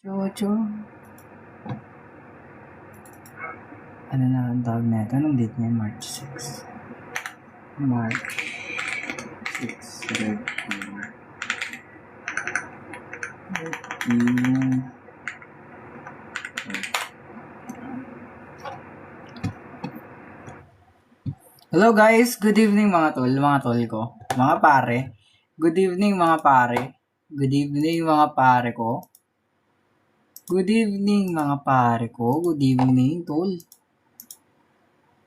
Chocho. Ano na ang tawag na ito? Anong date niya? March 6. March 6. Red Team. Hello guys, good evening mga tol ko. Mga pare. Good evening mga pare. Good evening mga pare ko. Good evening mga pare ko. Good evening tol.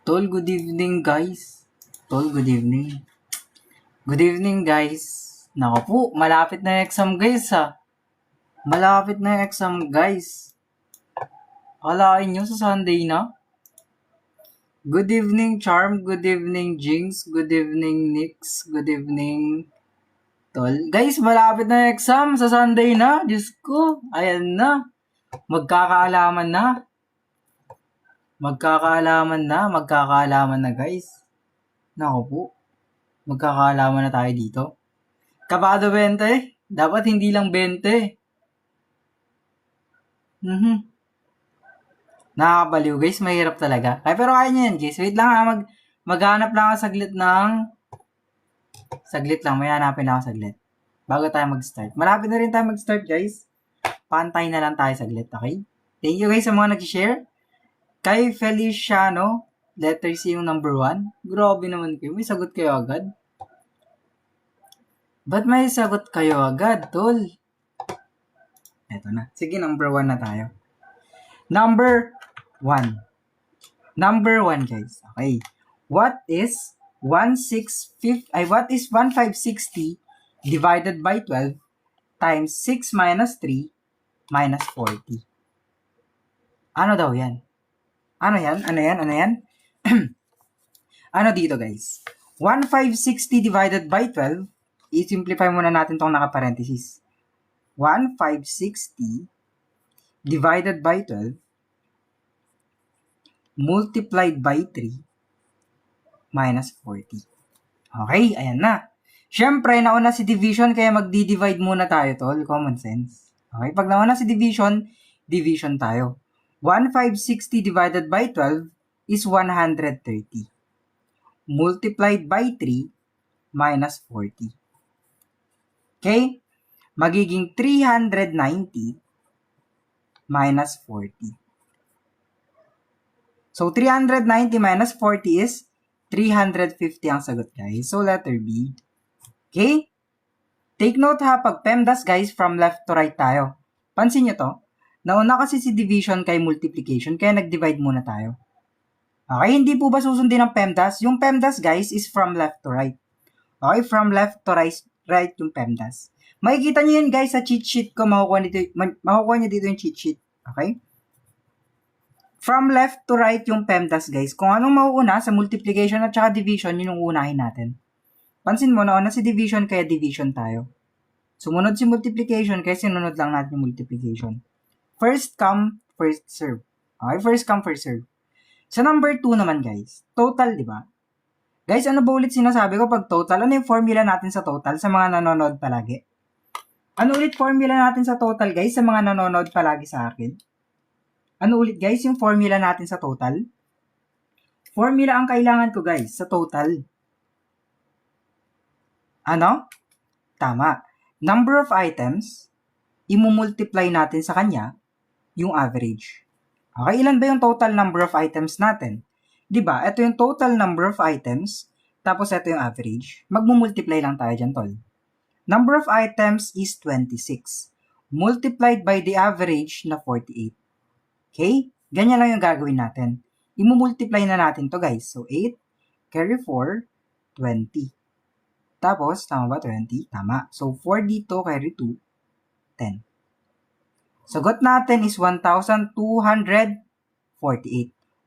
Tol, good evening guys. Tol, good evening. Good evening guys. Naku po, malapit na yung exam guys ha. Malapit na yung exam guys. Akalain nyo sa Sunday na? Good evening Charm, good evening Jinx, good evening Nix, good evening Tol. Guys, malapit na yung exam sa Sunday na. Diyos ko, ayan na. Magkakaalaman na guys. Naku po. Magkakaalaman na tayo dito. Kabado 20? Dapat hindi lang 20. Nakakabaliw guys, mahirap talaga. Ay, pero kaya nyo yan guys. Wait lang ha, maghanap lang ako saglit lang, may hanapin ako saglit. Bago tayo mag-start. Malapit na rin tayo mag-start guys. Pantay na lang tayo saglit, okay? Thank you guys sa mga nag-share. Kay Feliciano, letter C yung number 1. Grabe naman kayo. May sagot kayo agad. Ba't may sagot kayo agad, tol? Eto na. Sige, number 1 na tayo. Number 1. Number 1, guys. Okay. What is 1560 divided by 12 times 6 minus 3 minus 40? Ano daw yan? Ano yan? Ano dito, guys? 1560 divided by 12, i-simplify muna natin itong naka-parenthesis. 1560 divided by 12 multiplied by 3 minus 40. Okay, ayan na. Siyempre, nauna si division, kaya magdi-divide muna tayo, tol. Common sense. Okay, pag nauna si division tayo. 1560 divided by 12 is 130. Multiplied by 3 minus 40. Okay? Magiging 390 minus 40. So, 390 minus 40 is 350 ang sagot, guys. So, letter B. Okay? Take note ha, pag PEMDAS, guys, from left to right tayo. Pansin nyo to? Nauna kasi si division kay multiplication, kaya nag-divide muna tayo. Okay, hindi po ba susundin ng PEMDAS? Yung PEMDAS, guys, is from left to right. Okay, from left to right yung PEMDAS. Makikita nyo yun, guys, sa cheat sheet ko. Makukuha nyo dito yung cheat sheet. Okay? From left to right yung PEMDAS, guys. Kung anong mauuna sa multiplication at saka division, yun yung unahin natin. Pansin mo, nauna si division, kaya division tayo. Sumunod si multiplication, kaya sinunod lang natin yung multiplication. First come, first serve. Okay, first come, first serve. Sa number 2 naman, guys. Total, di ba? Guys, ano ba ulit sinasabi ko pag total? Ano yung formula natin sa total sa mga nanonood palagi? Ano ulit formula natin sa total, guys, sa mga nanonood palagi sa akin? Ano ulit, guys, yung formula natin sa total? Formula ang kailangan ko, guys, sa total. Ano? Tama. Number of items, imumultiply natin sa kanya yung average. Okay, ilan ba yung total number of items natin? Diba, ito yung total number of items, tapos ito yung average. Magmumultiply lang tayo dyan, tol. Number of items is 26. Multiplied by the average na 48. Okay? Ganyan lang yung gagawin natin. Imumultiply na natin to, guys. So, 8, carry 4, 20. Tapos, tama ba 20? Tama. So, 4 dito, carry 2, 10. Sagot natin is 1,248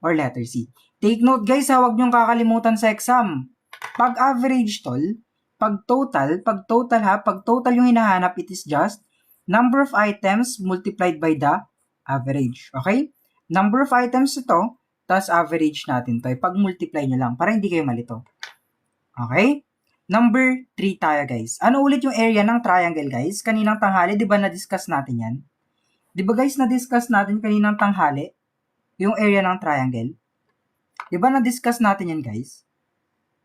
or letter C. Take note guys, huwag niyong kakalimutan sa exam. Pag average tol, pag total yung hinahanap, it is just number of items multiplied by the average. Okay? Number of items ito, tas average natin to. Pag-multiply nyo lang para hindi kayo malito. Okay? Number 3 tayo guys. Ano ulit yung area ng triangle guys? Kaninang tanghali, di ba na-discuss natin yan? Di ba guys, na-discuss natin kaninang tanghali yung area ng triangle? Di ba na-discuss natin yan guys?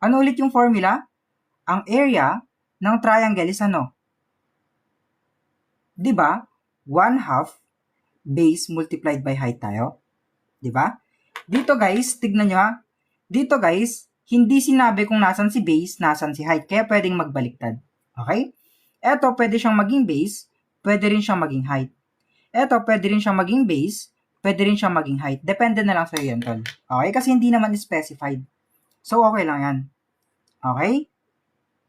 Ano ulit yung formula? Ang area ng triangle is ano? Di ba? 1/2 base multiplied by height tayo. Di ba? Dito guys, tignan nyo ha. Dito guys, hindi sinabi kung nasan si base, nasan si height. Kaya pwedeng magbaliktad. Okay? Eto, pwede siyang maging base, pwede rin siyang maging height. Eto, pwede rin siyang maging base, pwede rin siyang maging height. Depende na lang sa'yo yan, tol. Okay? Kasi hindi naman specified. So, okay lang yan. Okay?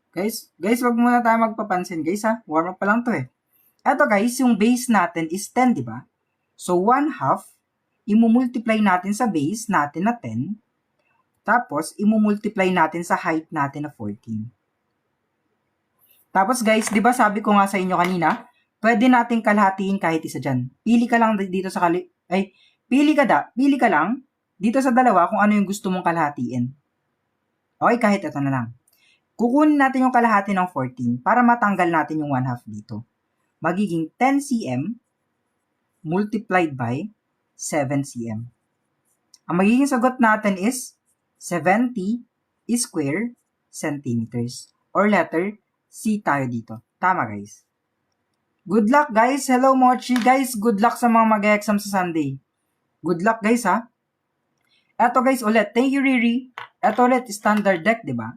Guys, wag muna tayo magpapansin, guys, ha? Warm up pa lang to, eh. Eto, guys, yung base natin is 10, di ba? So, 1/2, imumultiply natin sa base natin na 10, tapos, imumultiply natin sa height natin na 14. Tapos, guys, di ba sabi ko nga sa inyo kanina, pwede nating kalahatiin kahit isa dyan. Pili ka lang dito sa pili ka lang dito sa dalawa kung ano yung gusto mong kalahatiin. Okay, kahit ito na lang. Kukunin natin yung kalahati ng 14 para matanggal natin yung 1/2 dito. Magiging 10 cm multiplied by 7 cm. Ang magiging sagot natin is 70 square centimeters. Or letter C tayo dito. Tama guys. Good luck guys. Hello Mochi guys. Good luck sa mga mag-exam sa Sunday. Good luck guys ha. Eto guys ulit. Thank you Riri. Eto ulit standard deck, di ba?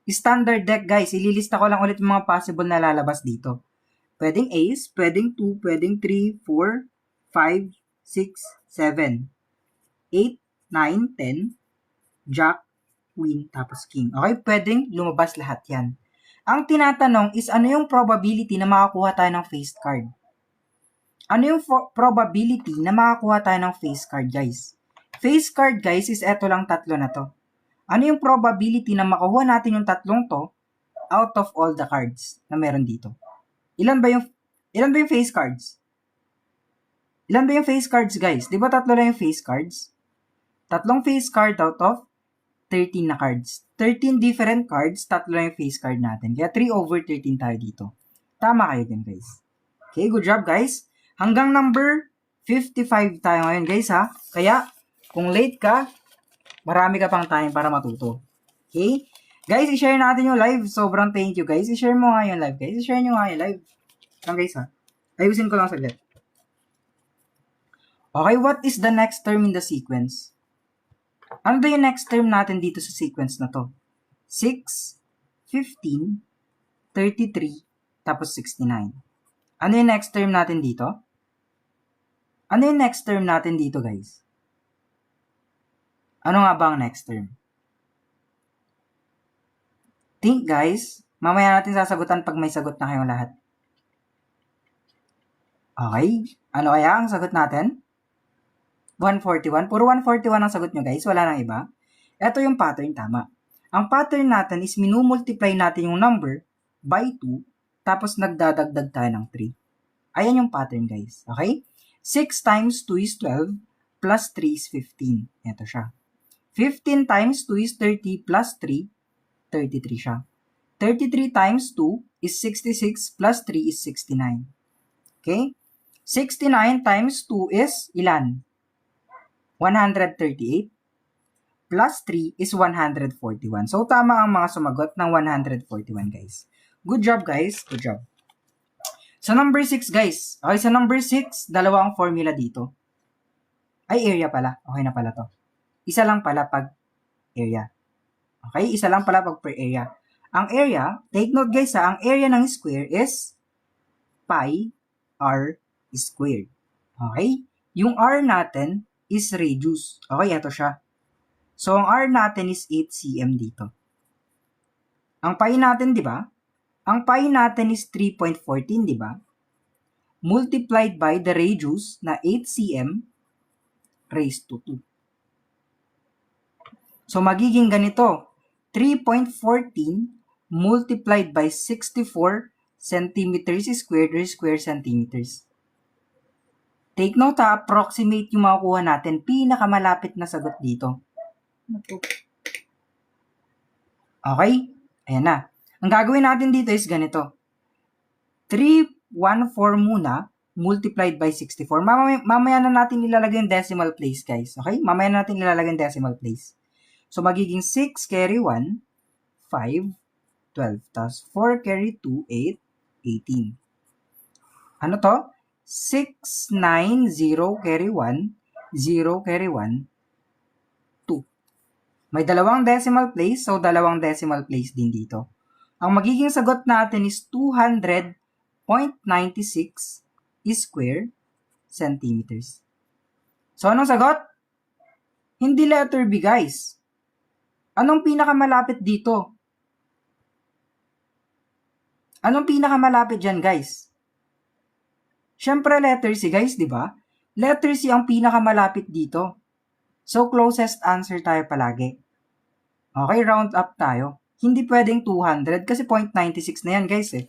Standard deck guys, ililista ko lang ulit yung mga possible na lalabas dito. Pwedeng ace, pwedeng 2, pwedeng 3, 4, 5, 6, 7, 8, 9, 10, jack, queen, tapos king. Okay, pwedeng lumabas lahat yan. Ang tinatanong is ano yung probability na makakuha tayo ng face card? Ano yung probability na makakuha tayo ng face card guys? Face card guys is eto lang tatlo na to. Ano yung probability na makuha natin yung tatlong to out of all the cards na meron dito? Ilan ba yung face cards? Ilan ba yung face cards, guys? Di ba tatlo lang yung face cards? Tatlong face card out of 13 na cards. 13 different cards, tatlo lang yung face card natin. Kaya 3/13 tayo dito. Tama kayo din, guys. Okay, good job, guys. Hanggang number 55 tayo ngayon, guys, ha? Kaya, kung late ka, marami ka pang time para matuto. Okay? Guys, i-share natin yung live. Sobrang thank you, guys. I-share mo nga yung live, guys. I-share nyo nga yung live. Lang, guys, ha? Ayusin ko lang saglit. Okay, what is the next term in the sequence? Ano ba yung next term natin dito sa sequence na to? 6, 15, 33, tapos 69. Ano yung next term natin dito? Ano yung next term natin dito, guys? Ano nga ba ang next term? Think guys, mamaya natin sasagutan pag may sagot na kayong lahat. Okay, ano kaya ang sagot natin? 141. Puro 141 ang sagot nyo guys, wala nang iba. Ito yung pattern, tama. Ang pattern natin is minumultiply natin yung number by 2, tapos nagdadagdag tayo ng 3. Ayan yung pattern guys, okay? 6 times 2 is 12, plus 3 is 15. Ito siya. 15 times 2 is 30, plus 3, 33 siya. 33 times 2 is 66 plus 3 is 69. Okay? 69 times 2 is ilan? 138 plus 3 is 141. So, tama ang mga sumagot ng 141, guys. Good job, guys. Good job. Sa number 6, guys. Okay, sa number 6, dalawa ang formula dito. Ay, area pala. Okay na pala to. Isa lang pala pag area. Okay, isa lang pala pag per area. Ang area, take note guys ha, ang area ng square is pi r squared. Okay? Yung r natin is radius. Okay, ito siya. So, ang r natin is 8 cm dito. Ang pi natin, di ba? Ang pi natin is 3.14, di ba? Multiplied by the radius na 8 cm raised to 2. So, magiging ganito. 3.14 multiplied by 64 centimeters squared or square centimeters. Take note ha, approximate yung makukuha natin. Pinakamalapit na sagot dito. Okay? Ayan na. Ang gagawin natin dito is ganito. 314 muna, multiplied by 64. Mamaya na natin ilalagay yung decimal place, guys. Okay? Mamaya na natin ilalagay yung decimal place. So, magiging 6 carry 1, 5, 12. Tapos 4 carry 2, 8, 18. Ano to? 6, 9, 0 carry 1, 0 carry 1, 2. May dalawang decimal place, so dalawang decimal place din dito. Ang magiging sagot natin is 200.96 square centimeters. So, anong sagot? Hindi letter B, guys. Anong pinakamalapit dito? Anong pinakamalapit dyan, guys? Siyempre, letter C, guys, di ba? Letter C ang pinakamalapit dito. So, closest answer tayo palagi. Okay, round up tayo. Hindi pwedeng 200 kasi 0.96 na yan, guys, eh.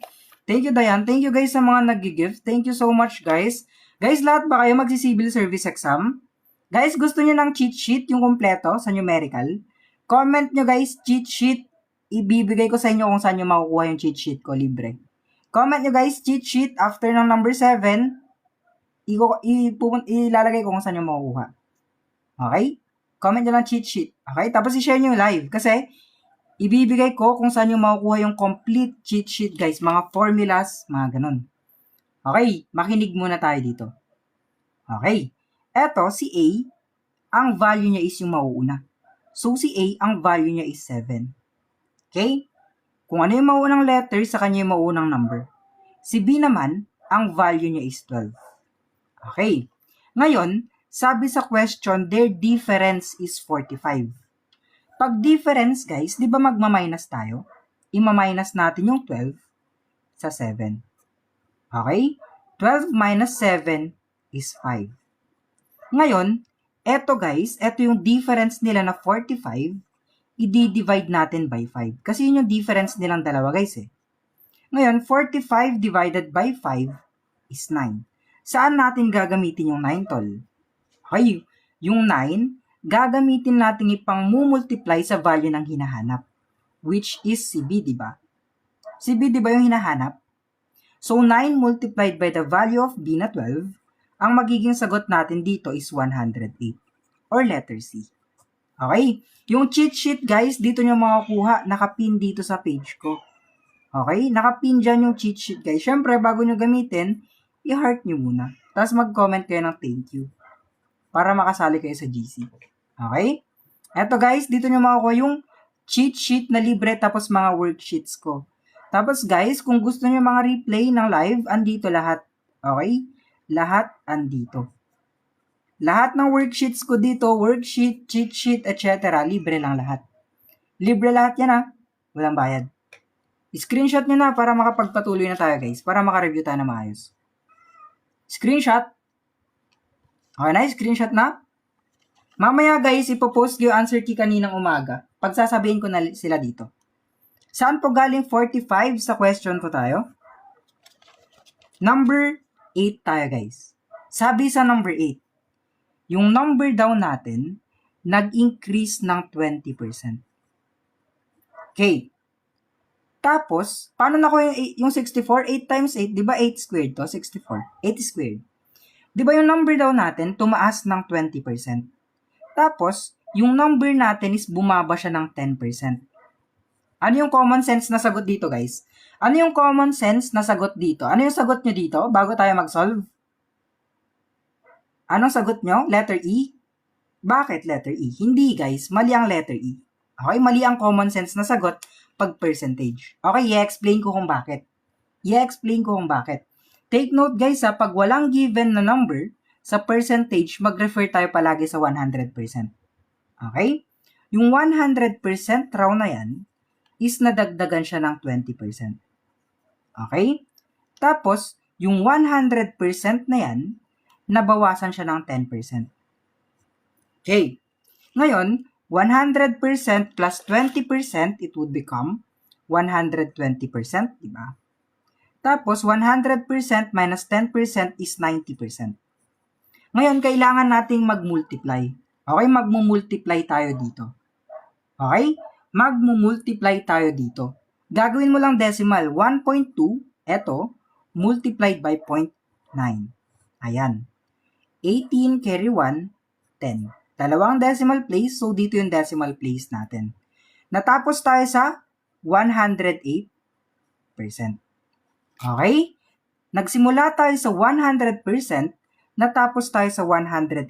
Thank you, Dayan. Thank you, guys, sa mga nag-gift. Thank you so much, guys. Guys, lahat ba kayo magsi-civil service exam? Guys, gusto nyo ng cheat sheet, yung kompleto sa numerical? Comment nyo, guys, cheat sheet. Ibibigay ko sa inyo kung saan nyo makukuha yung cheat sheet ko, libre. Comment nyo, guys, cheat sheet. After ng number 7, ilalagay ko kung saan nyo makukuha. Okay? Comment nyo lang cheat sheet. Okay? Tapos i-share nyo live. Kasi, ibibigay ko kung saan yung makukuha yung complete cheat sheet, guys. Mga formulas, mga ganun. Okay, makinig muna tayo dito. Okay, eto si A, ang value niya is yung mauuna. So si A, ang value niya is 7. Okay? Kung ano yung mauunang letter, sa kanya yung mauunang number. Si B naman, ang value niya is 12. Okay. Ngayon, sabi sa question, their difference is 45. Pag difference, guys, di ba magma-minus tayo? Ima-minus natin yung 12 sa 7. Okay? 12 minus 7 is 5. Ngayon, eto guys, eto yung difference nila na 45, i-divide natin by 5. Kasi yun yung difference nilang dalawa, guys, eh. Ngayon, 45 divided by 5 is 9. Saan natin gagamitin yung 9, tol? Okay, yung 9, gagamitin natin ipang-multiply sa value ng hinahanap, which is si B, di ba? Si B, di ba yung hinahanap? So, 9 multiplied by the value of B na 12, ang magiging sagot natin dito is 108, or letter C. Okay? Yung cheat sheet, guys, dito nyo makakuha, nakapin dito sa page ko. Okay? Nakapin dyan yung cheat sheet, guys. Siyempre, bago nyo gamitin, i-heart nyo muna. Tapos mag-comment kayo ng thank you para makasali kayo sa GC. Okay? Eto guys, dito nyo makukuha yung cheat sheet na libre tapos mga worksheets ko. Tapos guys, kung gusto nyo mga replay ng live, andito lahat. Okay? Lahat andito. Lahat ng worksheets ko dito, worksheet, cheat sheet, etc. Libre lang lahat. Libre lahat yan, ha? Walang bayad. Screenshot nyo na para makapagpatuloy na tayo, guys. Para makareview tayo na maayos. Screenshot. Okay na, screenshot na. Mamaya, guys, ipopost ko yung answer key kaninang umaga. Pagsasabihin ko na sila dito. Saan po galing 45 sa question ko tayo? Number 8 tayo, guys. Sabi sa number 8, yung number daw natin, nag-increase ng 20%. Okay. Tapos, paano na ko yung 64? 8 times 8, di ba 8 squared to? 64. 8 squared. Di ba yung number daw natin, tumaas ng 20%. Tapos, yung number natin is bumaba siya ng 10%. Ano yung common sense na sagot dito, guys? Ano yung common sense na sagot dito? Ano yung sagot nyo dito bago tayo mag-solve? Anong sagot nyo? Letter E? Bakit letter E? Hindi, guys. Mali ang letter E. Okay? Mali ang common sense na sagot pag percentage. Okay? I-explain ko kung bakit. Take note, guys, pag walang given na number, sa percentage, mag-refer tayo palagi sa 100%. Okay? Yung 100% raw na yan, is nadagdagan siya ng 20%. Okay? Tapos, yung 100% na yan, nabawasan siya ng 10%. Okay. Ngayon, 100% plus 20%, it would become 120%, di ba? Tapos, 100% minus 10% is 90%. Ngayon, kailangan nating mag-multiply. Okay? Mag-multiply tayo dito. Okay? Mag-multiply tayo dito. Gagawin mo lang decimal. 1.2, eto, multiplied by 0.9. Ayan. 18 carry 1, 10. Dalawang decimal place, so dito yung decimal place natin. Natapos tayo sa 108%. Okay? Nagsimula tayo sa 100%, natapos tayo sa 108%.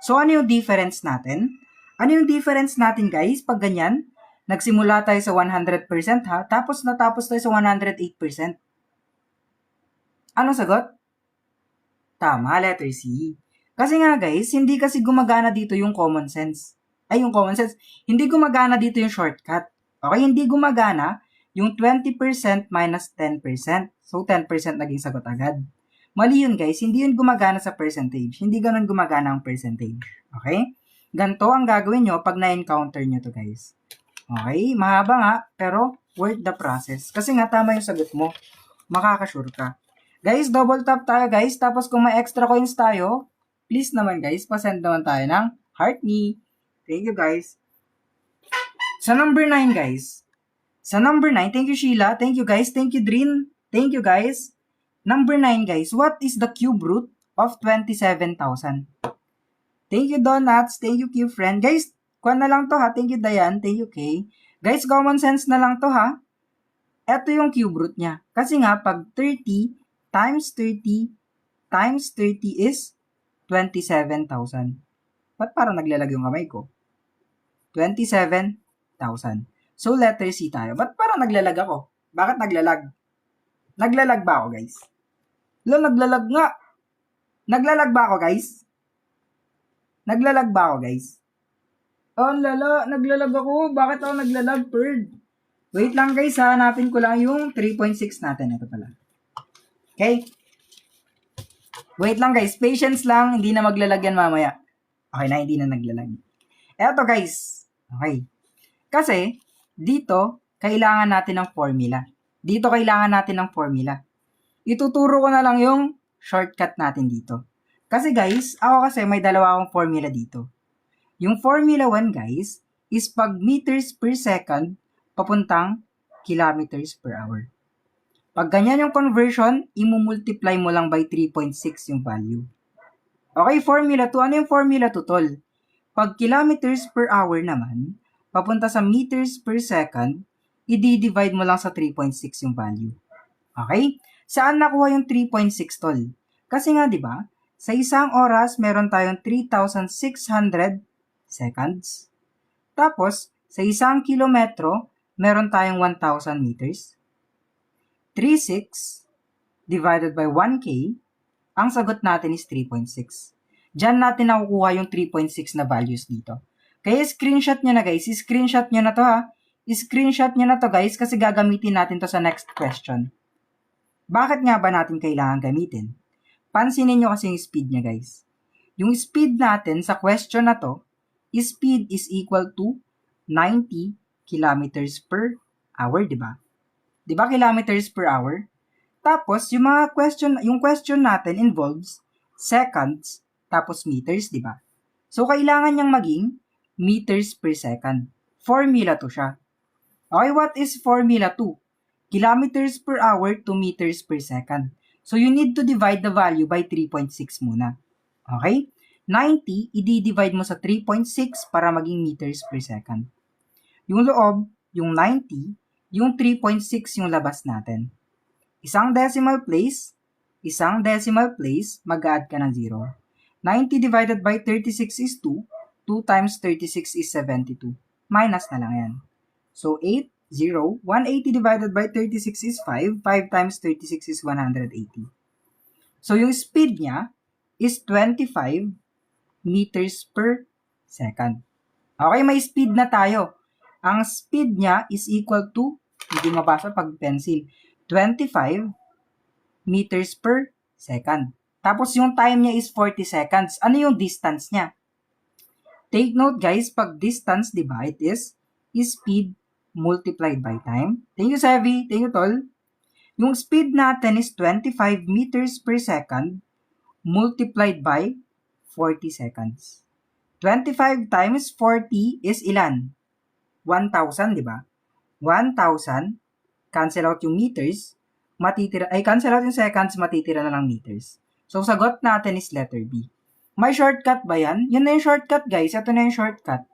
So, ano yung difference natin? Ano yung difference natin, guys, pag ganyan? Nagsimula tayo sa 100% ha, tapos natapos tayo sa 108%. Anong sagot? Tama, letter C. Kasi nga, guys, hindi kasi gumagana dito yung common sense. Yung common sense. Hindi gumagana dito yung shortcut. Okay, hindi gumagana yung 20% minus 10%. So, 10% naging sagot agad. Mali yun, guys. Hindi yun gumagana sa percentage. Hindi ganun gumagana ang percentage. Okay? Ganito ang gagawin nyo pag na-encounter nyo to, guys. Okay? Mahaba nga, pero worth the process. Kasi nga, tama yung sagot mo. Makakasure ka. Guys, double tap tayo, guys. Tapos kung may extra coins tayo, please naman, guys, pasend naman tayo ng heart me. Thank you, guys. Sa number 9, guys. Sa number 9, thank you, Sheila. Thank you, guys. Thank you, Drin. Thank you, guys. Number 9, guys. What is the cube root of 27,000? Thank you, Donuts. Thank you, Q friend. Guys, kuha na lang to, ha. Thank you, Dayan. Thank you, Kay. Guys, common sense na lang to, ha. Ito yung cube root niya. Kasi nga, pag 30 times 30 times 30 is 27,000. Ba't parang naglalag yung kamay ko? 27,000. So, letter C tayo. Ba't parang naglalag ako? Bakit naglalag? Naglalag ba ako, guys? Naglalag nga. Naglalag ba ako, guys? Naglalag ba ako, guys? Oh, lala, naglalag ako. Bakit ako naglalag, Bird? Wait lang, guys, ha. Hanapin ko lang yung 3.6 natin. Ito pala. Okay? Wait lang, guys. Patience lang. Hindi na maglalag yan mamaya. Okay na, hindi na naglalag. Eto, guys. Okay. Kasi, dito, kailangan natin ng formula. Dito, kailangan natin ng formula. Ituturo ko na lang yung shortcut natin dito. Kasi, guys, ako kasi may dalawa akong formula dito. Yung formula 1, guys, is pag meters per second papuntang kilometers per hour. Pag ganyan yung conversion, imumultiply mo lang by 3.6 yung value. Okay, formula 2. Ano yung formula 2, tol? Pag kilometers per hour naman, papunta sa meters per second, i-divide mo lang sa 3.6 yung value. Okay? Saan nakuha yung 3.6, tol? Kasi nga, di ba, sa isang oras, meron tayong 3,600 seconds. Tapos, sa isang kilometro, meron tayong 1,000 meters. 3.6 divided by 1K, ang sagot natin is 3.6. Diyan natin nakukuha yung 3.6 na values dito. Kaya screenshot nyo na, guys. Screenshot nyo na to, ha. Screenshot nyo na to, guys, kasi gagamitin natin to sa next question. Bakit nga ba natin kailangan gamitin? Pansinin nyo kasi yung speed niya, guys. Yung speed natin sa question na to, speed is equal to 90 kilometers per hour, di ba? Di ba kilometers per hour? Tapos, yung question natin involves seconds, tapos meters, di ba? So, kailangan niyang maging meters per second. Formula 2 siya. Okay, what is formula 2? Kilometers per hour to meters per second. So, you need to divide the value by 3.6 muna. Okay? 90, i-divide mo sa 3.6 para maging meters per second. Yung loob, yung 90, yung 3.6 yung labas natin. Isang decimal place, mag-add ka ng 0. 90 divided by 36 is 2. 2 times 36 is 72. Minus na lang yan. So, 8, 0. 180 divided by 36 is 5. 5 times 36 is 180. So, yung speed niya is 25 meters per second. Okay, may speed na tayo. Ang speed niya is equal to, hindi mabasa pag pencil, 25 meters per second. Tapos yung time niya is 40 seconds. Ano yung distance niya? Take note, guys, pag distance, diba, it is speed multiplied by time. Thank you, Sevi. Thank you, Tol. Yung speed natin is 25 meters per second multiplied by 40 seconds. 25 times 40 is ilan? 1,000, di ba? 1,000, cancel out yung meters, cancel out yung seconds, matitira na lang meters. So, sagot natin is letter B. May shortcut ba yan? Yun na yung shortcut, guys. Ito na yung shortcut.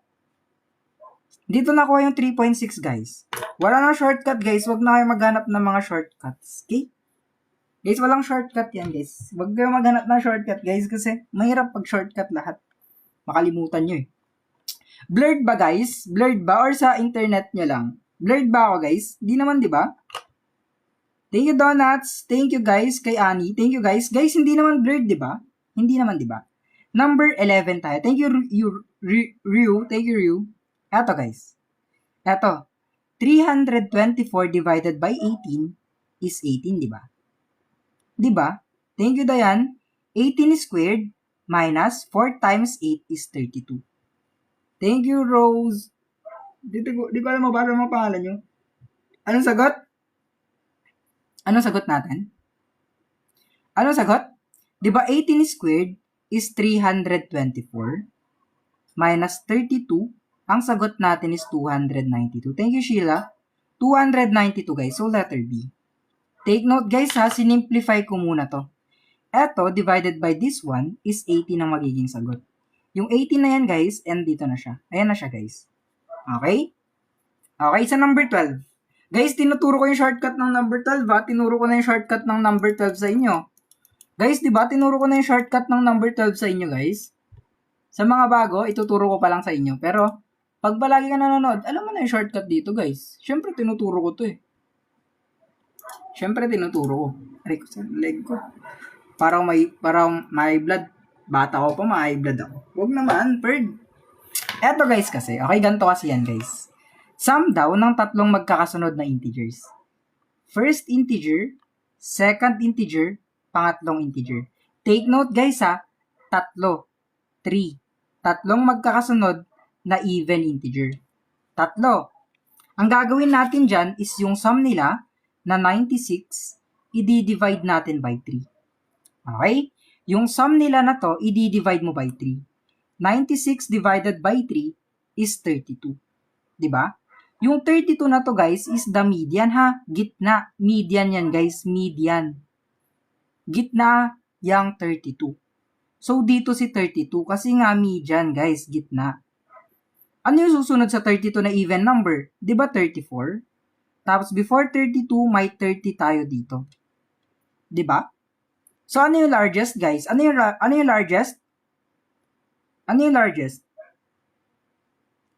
Dito nakuha yung 3.6, guys. Wala nang shortcut, guys. Huwag na kayo maghanap ng mga shortcuts. Okay? Guys, walang shortcut yan, guys. Huwag kayo maghanap ng shortcut, guys, kasi mahirap pag shortcut lahat. Makalimutan nyo eh. Blurred ba, guys? Blurred ba? Or sa internet nyo lang? Blurred ba ako, guys? Di naman, di ba? Thank you, Donuts. Thank you, guys. Kay Annie. Thank you, guys. Guys, hindi naman blurred, di ba? Hindi naman, di ba? Number 11 tayo. Thank you, Ryu. Thank you, Ryu. Eto, guys. Eto. 324 divided by 18 is 18, di ba? Di ba? Thank you, Dayan. 18 squared minus 4 times 8 is 32. Thank you, Rose. Di ko alam mabasa mo pangalan nyo. Anong sagot? Anong sagot natin? Anong sagot? Di ba 18 squared is 324 minus 32. Ang sagot natin is 292. Thank you, Sheila. 292, guys. So, letter B. Take note, guys, ha. Sinimplify ko muna to. Eto, divided by this one, is 18 ang magiging sagot. Yung 18 na yan, guys, and dito na siya. Ayan na siya, guys. Okay? Okay, sa number 12. Guys, tinuturo ko yung shortcut ng number 12, ha? Tinuro ko na yung shortcut ng number 12 sa inyo. Guys, di ba? Tinuro ko na yung shortcut ng number 12 sa inyo, guys. Sa mga bago, ituturo ko pa lang sa inyo. Pero, pag palagi ka nanonood, alam mo na yung shortcut dito, guys. Siyempre, tinuturo ko to eh. Siyempre, tinuturo ko. Aray ko sa leg ko. Parang may blood. Bata ko pa, may blood ako. Huwag naman, bird. Eto, guys, kasi. Okay, ganito kasi yan, guys. Sum daw ng tatlong magkakasunod na integers. First integer, second integer, pangatlong integer. Take note, guys, ha. Tatlo. 3. Tatlong magkakasunod na even integer. Tatlo. Ang gagawin natin dyan is yung sum nila na 96, i-divide natin by 3. Okay? Yung sum nila na to, i-divide mo by 3. 96 divided by 3 is 32. Diba? Yung 32 na to, guys, is the median, ha? Gitna. Median yan, guys. Median. Gitna yung 32. So, dito si 32 kasi nga median, guys. Gitna. Ano yung susunod sa 32 na even number? Diba 34? Tapos, before 32, may 30 tayo dito. Diba? So, ano yung largest, guys? Ano yung largest? Ano yung largest?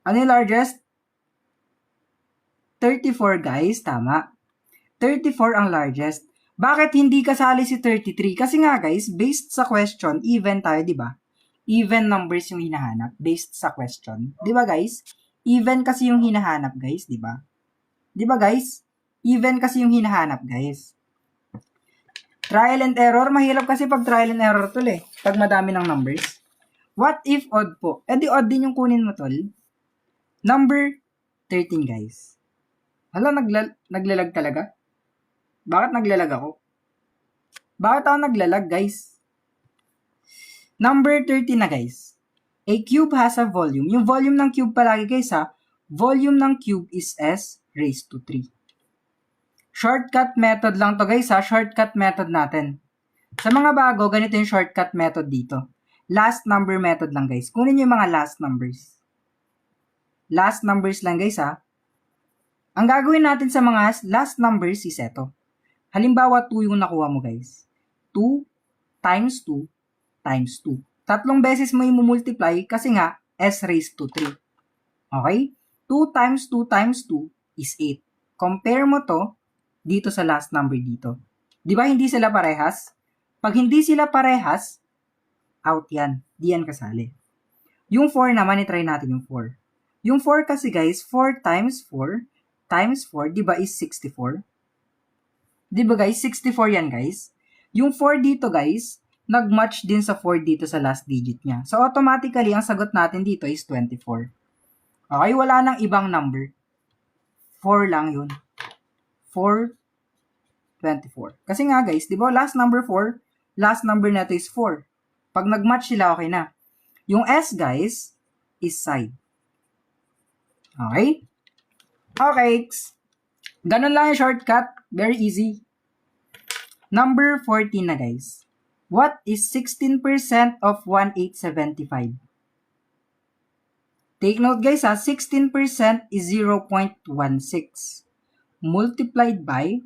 Ano yung largest? 34, guys. Tama. 34 ang largest. Bakit hindi kasali si 33? Kasi nga, guys, based sa question, even tayo, di ba? Even numbers yung hinahanap based sa question. Di ba, guys? Even kasi yung hinahanap, guys, di ba? Di ba, guys? Even kasi yung hinahanap, guys. Trial and error. Mahirap kasi pag trial and error, tol eh. Pag madami ng numbers. What if odd po? Eh, di odd din yung kunin mo, tol. Number 13, guys. Hala, naglalag talaga? Bakit naglalag ako? Bakit ako naglalag, guys? Number 30 na, guys. A cube has a volume. Yung volume ng cube palagi, guys, ha? Volume ng cube is s raised to 3. Shortcut method lang to, guys, ha? Shortcut method natin. Sa mga bago, ganito yung shortcut method dito. Last number method lang, guys. Kunin nyo yung mga last numbers. Last numbers lang, guys, ha? Ang gagawin natin sa mga last numbers is eto. Halimbawa, 2 yung nakuha mo, guys. 2 times 2 times 2. Tatlong beses mo i-multiply kasi nga, s raised to 3. Okay? 2 times 2 times 2 is 8. Compare mo to dito sa last number dito. Di ba hindi sila parehas? Pag hindi sila parehas, out yan. Di yan kasali. Yung 4 naman, i-try natin yung 4. Yung 4 kasi, guys, 4 times 4 times 4, di ba, is 64? Di ba, guys? 64 yan, guys. Yung 4 dito, guys, nag-match din sa 4 dito sa last digit niya. So, automatically, ang sagot natin dito is 24. Okay? Wala nang ibang number. 4 lang yun. 4, 24. Kasi nga, guys, di ba, last number 4, last number natin is 4. Pag nag-match sila, okay na. Yung S, guys, is side. Okay? Okay. Ganun lang yung shortcut. Very easy. Number 14 na, guys. What is 16% of 1875? Take note guys 16% is 0.16 multiplied by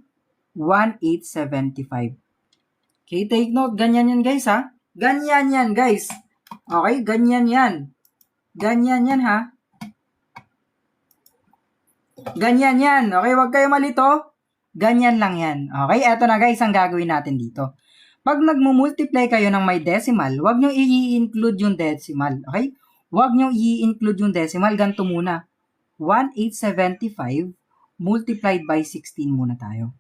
1875. Okay, take note, ganyan yan guys Ganyan yan guys. Okay, ganyan yan. Ganyan yan Ganyan yan. Okay, wag kayo malito. Ganyan lang yan. Okay, eto na guys ang gagawin natin dito. Pag nagmumultiply kayo ng may decimal, wag nyo i-include yung decimal. Okay? Wag nyo i-include yung decimal. Ganito muna. 1875 multiplied by 16 muna tayo.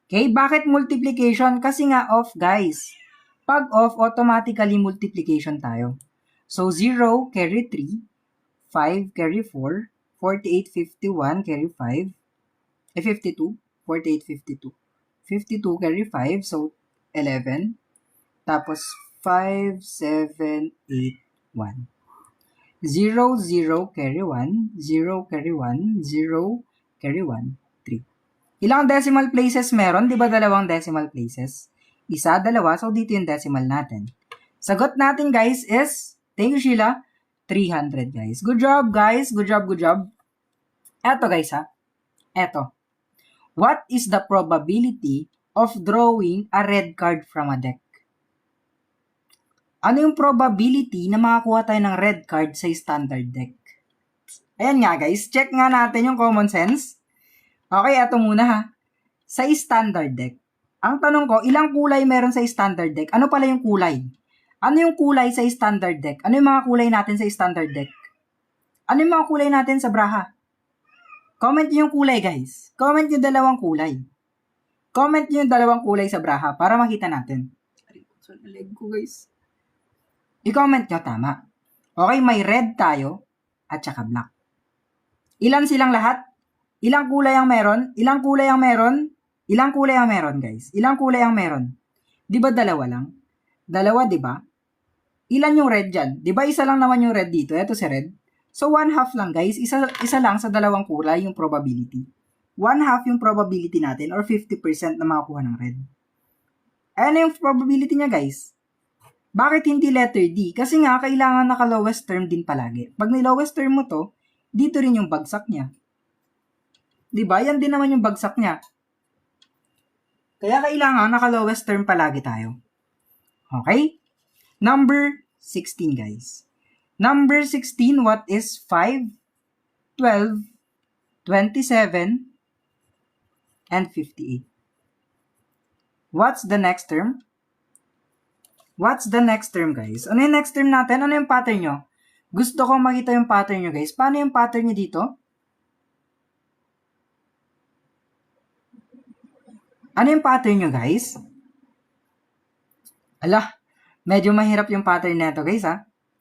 Okay? Bakit multiplication? Kasi nga off guys. Pag off, automatically multiplication tayo. So 0 carry 3, 5 carry 4, 48, 51 carry 5, 52, 48, 52. 52 carry 5, so 11. Tapos 5, 7, 8, 1. 0, 0 carry 1, 0 carry 1, 0 carry 1, 3. Ilang decimal places meron? Di ba dalawang decimal places? Isa, dalawa, so dito yung decimal natin. Sagot natin guys is, thank you Sheila, 300 guys. Good job guys, good job, good job. Eto guys Eto. What is the probability of drawing a red card from a deck? Ano yung probability na makakuha tayo ng red card sa standard deck? Ayan nga guys, check nga natin yung common sense. Okay, eto muna Sa standard deck, ang tanong ko, ilang kulay meron sa standard deck? Ano pala yung kulay? Ano yung kulay sa standard deck? Ano yung mga kulay natin sa standard deck? Ano yung mga kulay natin sa Braha? Comment nyo yung kulay guys. Comment nyo dalawang kulay. Comment nyo yung dalawang kulay sa Braha para makita natin. So, leg ko guys. I-comment nyo tama. Okay, may red tayo at saka black. Ilan silang lahat? Ilang kulay ang meron? Ilang kulay ang meron? Ilang kulay ang meron guys? Ilang kulay ang meron? Di ba dalawa lang? Dalawa, di ba? Ilan yung red dyan? Di ba isa lang naman yung red dito? Ito si red. So, 1/2 lang guys. Isa lang sa dalawang kulay yung probability. 1/2 yung probability natin or 50% na makakuha ng red. Ano yung probability niya guys? Bakit hindi letter D? Kasi nga, kailangan naka-lowest term din palagi. Pag ni-lowest term mo to, dito rin yung bagsak niya. Diba? Yan din naman yung bagsak niya. Kaya kailangan naka-lowest term palagi tayo. Okay? Number 16, guys. Number 16, what is 5, 12, 27, and 58? What's the next term? What's the next term, guys? Ano yung next term natin? Ano yung pattern nyo? Gusto ko makita yung pattern nyo, guys. Paano yung pattern nyo dito? Ano yung pattern nyo, guys? Ala, medyo mahirap yung pattern neto, guys,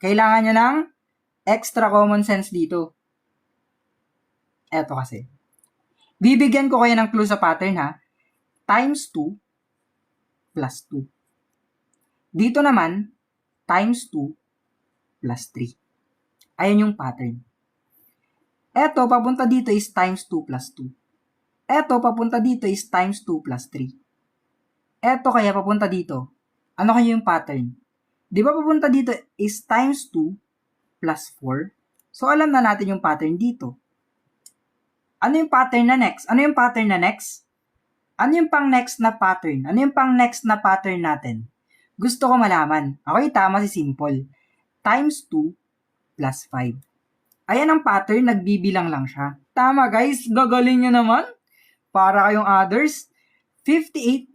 Kailangan nyo ng extra common sense dito. Eto kasi. Bibigyan ko kayo ng clue sa pattern, Times 2 plus 2. Dito naman, times 2 plus 3. Ayan yung pattern. Eto, papunta dito is times 2 plus 2. Eto, papunta dito is times 2 plus 3. Eto, kaya papunta dito. Ano kaya yung pattern? Di ba papunta dito is times 2 plus 4? So, alam na natin yung pattern dito. Ano yung pattern na next? Ano yung pattern na next? Ano yung pang next na pattern? Ano yung pang next na pattern natin? Gusto ko malaman. Okay, tama si Simple. Times 2 plus 5. Ayan ang pattern, nagbibilang lang siya. Tama guys, gagaling nyo naman. Para kayong others. 58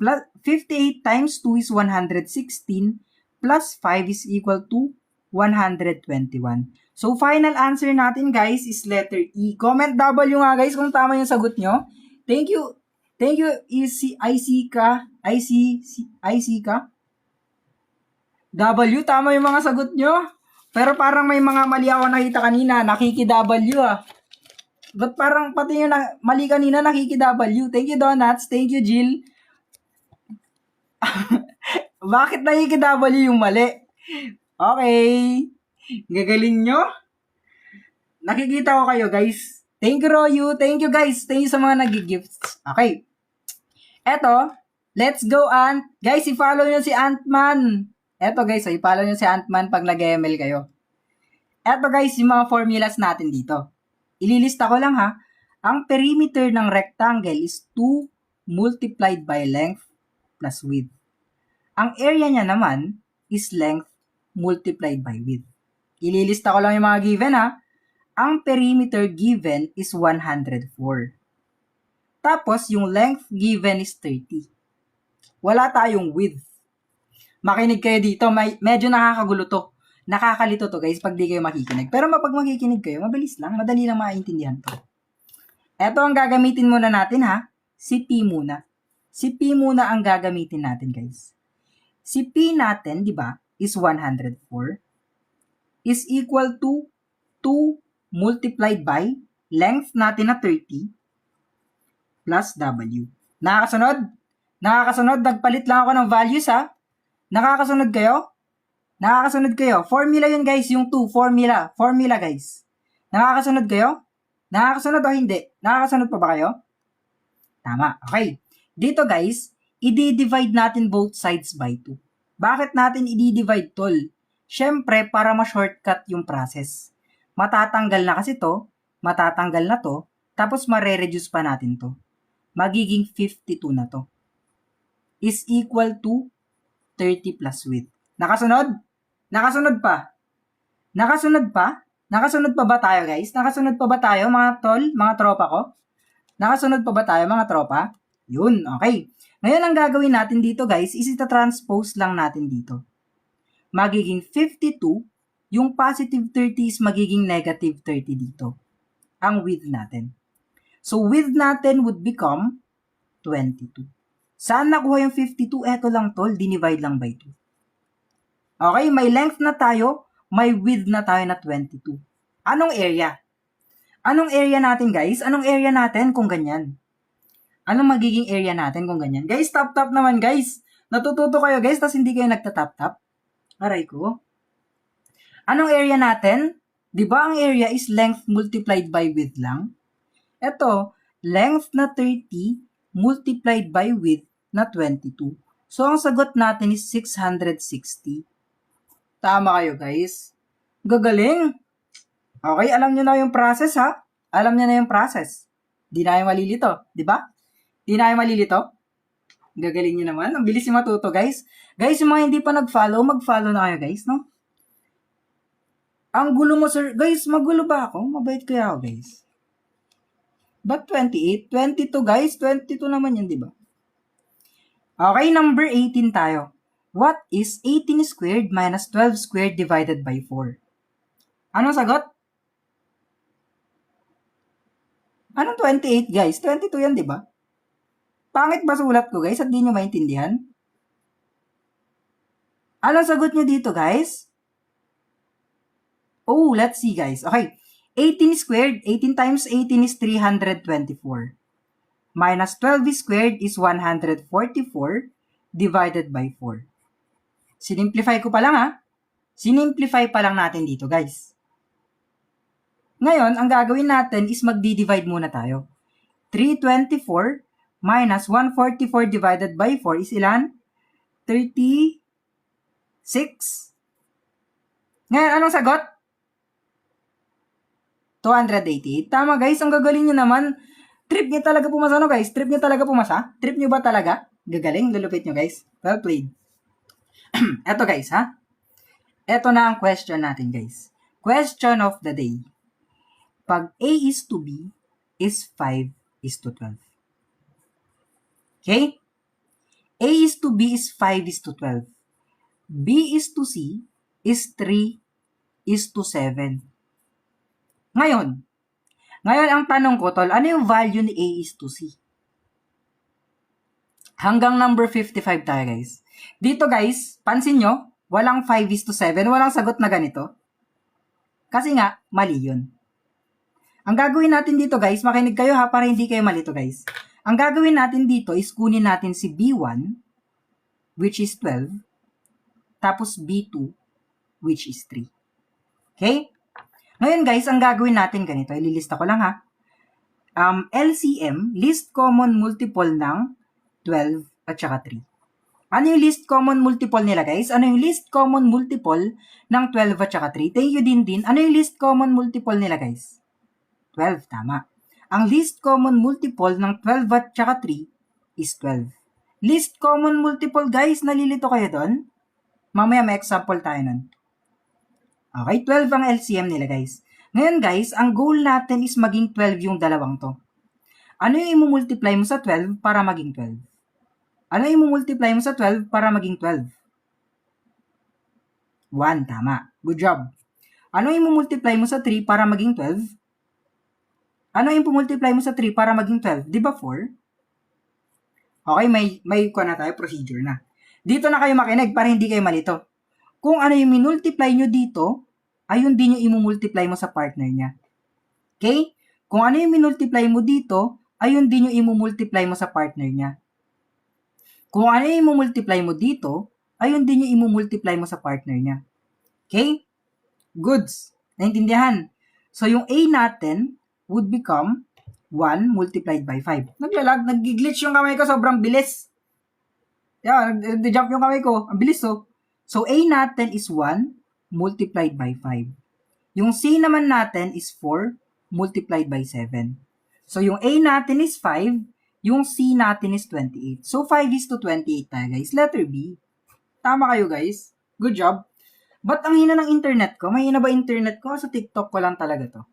times 2 is 116 plus 5 is equal to 121. So, final answer natin guys is letter E. Comment W nga guys kung tama yung sagot nyo. Thank you. Thank you, IC ka. W, tama yung mga sagot nyo. Pero parang may mga mali ako nakita kanina. Nakiki-W But parang pati yung mali kanina nakiki-W. Thank you, Donuts. Thank you, Jill. Bakit nakiki-W yung mali? Okay. Gagaling nyo. Nakikita ko kayo, guys. Thank you, Royu. Thank you, guys. Thank you sa mga nag-gifts. Okay. Eto, Let's go, Ant! Guys, i-follow nyo si Antman! Eto guys, i-follow nyo si Antman pag nag-ML kayo. Eto guys, yung mga formulas natin dito. Ililista ko lang ha. Ang perimeter ng rectangle is 2 multiplied by length plus width. Ang area niya naman is length multiplied by width. Ililista ko lang yung mga given ha. Ang perimeter given is 104. Tapos, yung length given is 30. Wala tayong width. Makinig kayo dito, medyo nakakagulo to. Nakakalito to guys pag di kayo makikinig. Pero pag makikinig kayo, mabilis lang, madali lang maintindihan to. Ito ang gagamitin muna natin ha, si P muna. Si P muna ang gagamitin natin guys. Si P natin, di ba, is 104 is equal to 2 multiplied by length natin na 30 plus W. Nakakasunod? Nakakasunod? Nagpalit lang ako ng values ha. Nakakasunod kayo? Nakakasunod kayo? Formula yun guys, yung 2. Formula. Formula guys. Nakakasunod kayo? Nakakasunod o hindi? Nakakasunod pa ba kayo? Tama. Okay. Dito guys, i-divide natin both sides by 2. Bakit natin i-divide tol? Siyempre, para ma-shortcut yung process. Matatanggal na kasi to, matatanggal na to, tapos mare-reduce pa natin to. Magiging 52 na to. Is equal to 30 plus width. Nakasunod? Nakasunod pa? Nakasunod pa? Nakasunod pa ba tayo guys? Nakasunod pa ba tayo mga tol, mga tropa ko? Nakasunod pa ba tayo mga tropa? Yun, okay. Ngayon ang gagawin natin dito guys is ita-transpose lang natin dito. Magiging 52, yung positive 30 is magiging negative 30 dito. Ang width natin. So width natin would become 22. Saan nakuha yung 52? Eto lang tol, dinivide lang by 2. Okay, may length na tayo, may width na tayo na 22. Anong area? Anong area natin guys? Anong area natin kung ganyan? Anong magiging area natin kung ganyan? Guys, tap-tap naman guys. Natututo kayo guys, tas hindi kayo nagtatap-tap. Aray ko. Anong area natin? Diba ang area is length multiplied by width lang? Ito, length na 30 multiplied by width na 22. So, ang sagot natin is 660. Tama kayo, guys. Gagaling. Okay, alam nyo na yung process, ha? Alam nyo na yung process. Di na kayo malilito, di ba? Di na kayo malilito? Gagaling nyo naman. Ang bilis yung matuto, guys. Guys, yung mga hindi pa nag-follow, mag-follow na kayo, guys, no? Ang gulo mo, sir. Guys, magulo ba ako? Mabait kaya ako, guys. But 28? 22, guys. 22 naman yun, di ba? Okay, number 18 tayo. What is 18 squared minus 12 squared divided by 4? Anong sagot? Anong 28, guys? 22 yan, di ba? Pangit ba sulat ko, guys? At di nyo maintindihan? Anong sagot nyo dito, guys? Oh, let's see, guys. Okay. 18 squared, 18 times 18 is 324. Minus 12 squared is 144 divided by 4. Sinimplify ko pa lang ha. Sinimplify pa lang natin dito guys. Ngayon, ang gagawin natin is magdi-divide muna tayo. 324 minus 144 divided by 4 is ilan? 36. Ngayon, anong sagot? 288. Tama guys, ang gagaling nyo naman. Trip niya talaga pumasa, no guys? Trip niya talaga pumasa? Trip niyo ba talaga? Gagaling, lulupit nyo guys. Well played. Eto guys, ha? Eto na ang question natin guys. Question of the day. Pag A is to B is 5 is to 12. Okay? A is to B is 5 is to 12. B is to C is 3 is to 7. Ngayon ang tanong ko, tol, ano yung value ni A is to C? Hanggang number 55 tayo, guys. Dito, guys, pansin nyo, walang 5 is to 7, walang sagot na ganito. Kasi nga, mali yun. Ang gagawin natin dito, guys, makinig kayo ha, para hindi kayo malito, guys. Ang gagawin natin dito is kunin natin si B1, which is 12, tapos B2, which is 3. Okay? Ngayon guys, ang gagawin natin ganito, ililista ko lang ha. LCM, least common multiple ng 12 at saka 3. Ano yung least common multiple nila, guys? Ano yung least common multiple ng 12 at saka 3? Thank you din. Ano yung least common multiple nila, guys? 12, tama. Ang least common multiple ng 12 at saka 3 is 12. Least common multiple, guys, nalilito kayo doon? Mamaya may example tayo nun. Okay, 12 ang LCM nila, guys. Ngayon, guys, ang goal natin is maging 12 yung dalawang to. Ano yung imumultiply mo sa 12 para maging 12? Ano yung imumultiply mo sa 12 para maging 12? 1, tama. Good job. Ano yung imumultiply mo sa 3 para maging 12? Ano yung pumultiply mo sa 3 para maging 12? Di ba 4? Okay, may na tayo, procedure na. Dito na kayo makinig para hindi kayo malito. Kung ano yung minultiply nyo dito, ayun din yung imumultiply mo sa partner niya. Okay? Kung ano yung minultiply mo dito, ayun din yung imumultiply mo sa partner niya. Kung ano yung imumultiply mo dito, ayun din yung imumultiply mo sa partner niya. Okay? Goods. Naintindihan? So, yung A natin would become 1 multiplied by 5. Nag-glitch yung kamay ko, sobrang bilis. Yeah, nag-jump yung kamay ko. Ang bilis, oh. So, A natin is 1 multiplied by 5. Yung C naman natin is 4 multiplied by 7. So, yung A natin is 5, yung C natin is 28. So, 5 is to 28 tayo, guys. Letter B. Tama kayo, guys. Good job. Ba't ang hina ng internet ko? Mahina ba internet ko? Sa TikTok ko lang talaga to.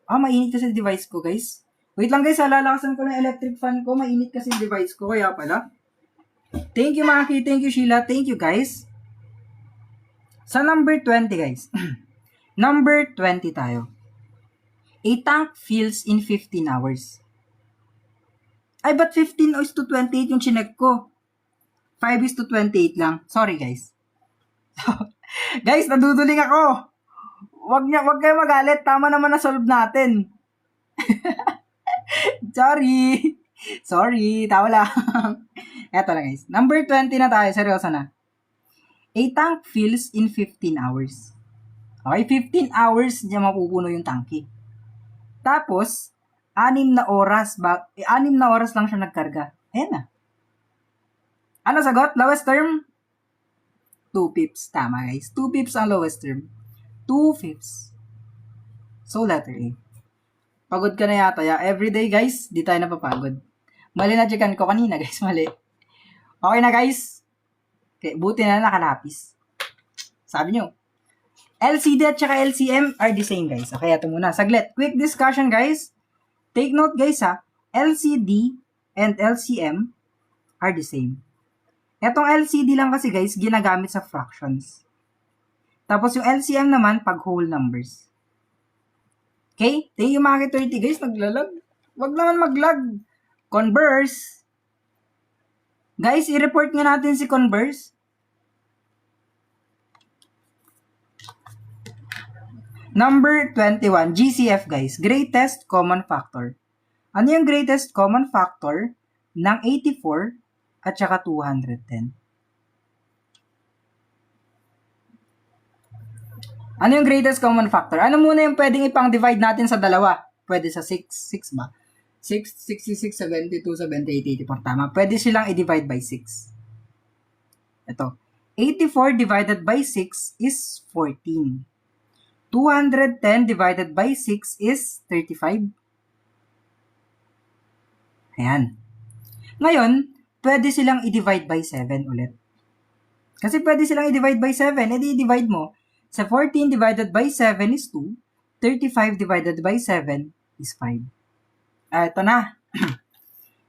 Mainit kasi device ko, guys. Wait lang, guys. Lalakasan ko ng electric fan ko. Mainit kasi device ko. Kaya pala. Thank you, Maki. Thank you, Sheila. Thank you, guys. Sa number 20, guys. Number 20 tayo. A tank fills in 15 hours. Ay, ba't 15 is to 28 yung chinek ko? 5 is to 28 lang. Sorry, guys. Guys, naduduling ako. Wag kayo magalit. Tama naman na solve natin. Sorry. Tawa lang. Eto lang, guys. Number 20 na tayo. Seryoso na. A tank fills in 15 hours. Okay, 15 hours niya mapupuno yung tangke. Tapos, 6 na oras lang siya nagkarga. Ayan na. Ano sagot? Lowest term? 2 pips. Tama, guys. 2 pips ang lowest term. 2 pips. So, letter A. Pagod ka na yata. Everyday, guys, di tayo napapagod. Mali na checkan ko kanina, guys. Mali. Okay na, guys. Okay, buti na nakalapis. Sabi nyo. LCD at saka LCM are the same, guys. Okay, ito muna. Saglit. Quick discussion, guys. Take note, guys, ha. LCD and LCM are the same. Etong LCD lang kasi, guys, ginagamit sa fractions. Tapos yung LCM naman, pag whole numbers. Okay? Thank you, mga 30, guys. Naglalag. Wag naman maglag. Converse. Guys, i-report nga natin si Converse. Number 21, GCF, guys. Greatest common factor. Ano yung greatest common factor ng 84 at saka 210? Ano yung greatest common factor? Ano muna yung pwedeng ipang-divide natin sa dalawa? Pwede sa 6. 6 ba? 6, 66, 72, 78, 84. Tama. Pwede silang i-divide by 6. Ito. 84 divided by 6 is 14. 210 divided by 6 is 35. Ayan. Ngayon, pwede silang i-divide by 7 ulit. Kasi pwede silang i-divide by 7, edi i-divide mo. Sa 14 divided by 7 is 2. 35 divided by 7 is 5. Ito na.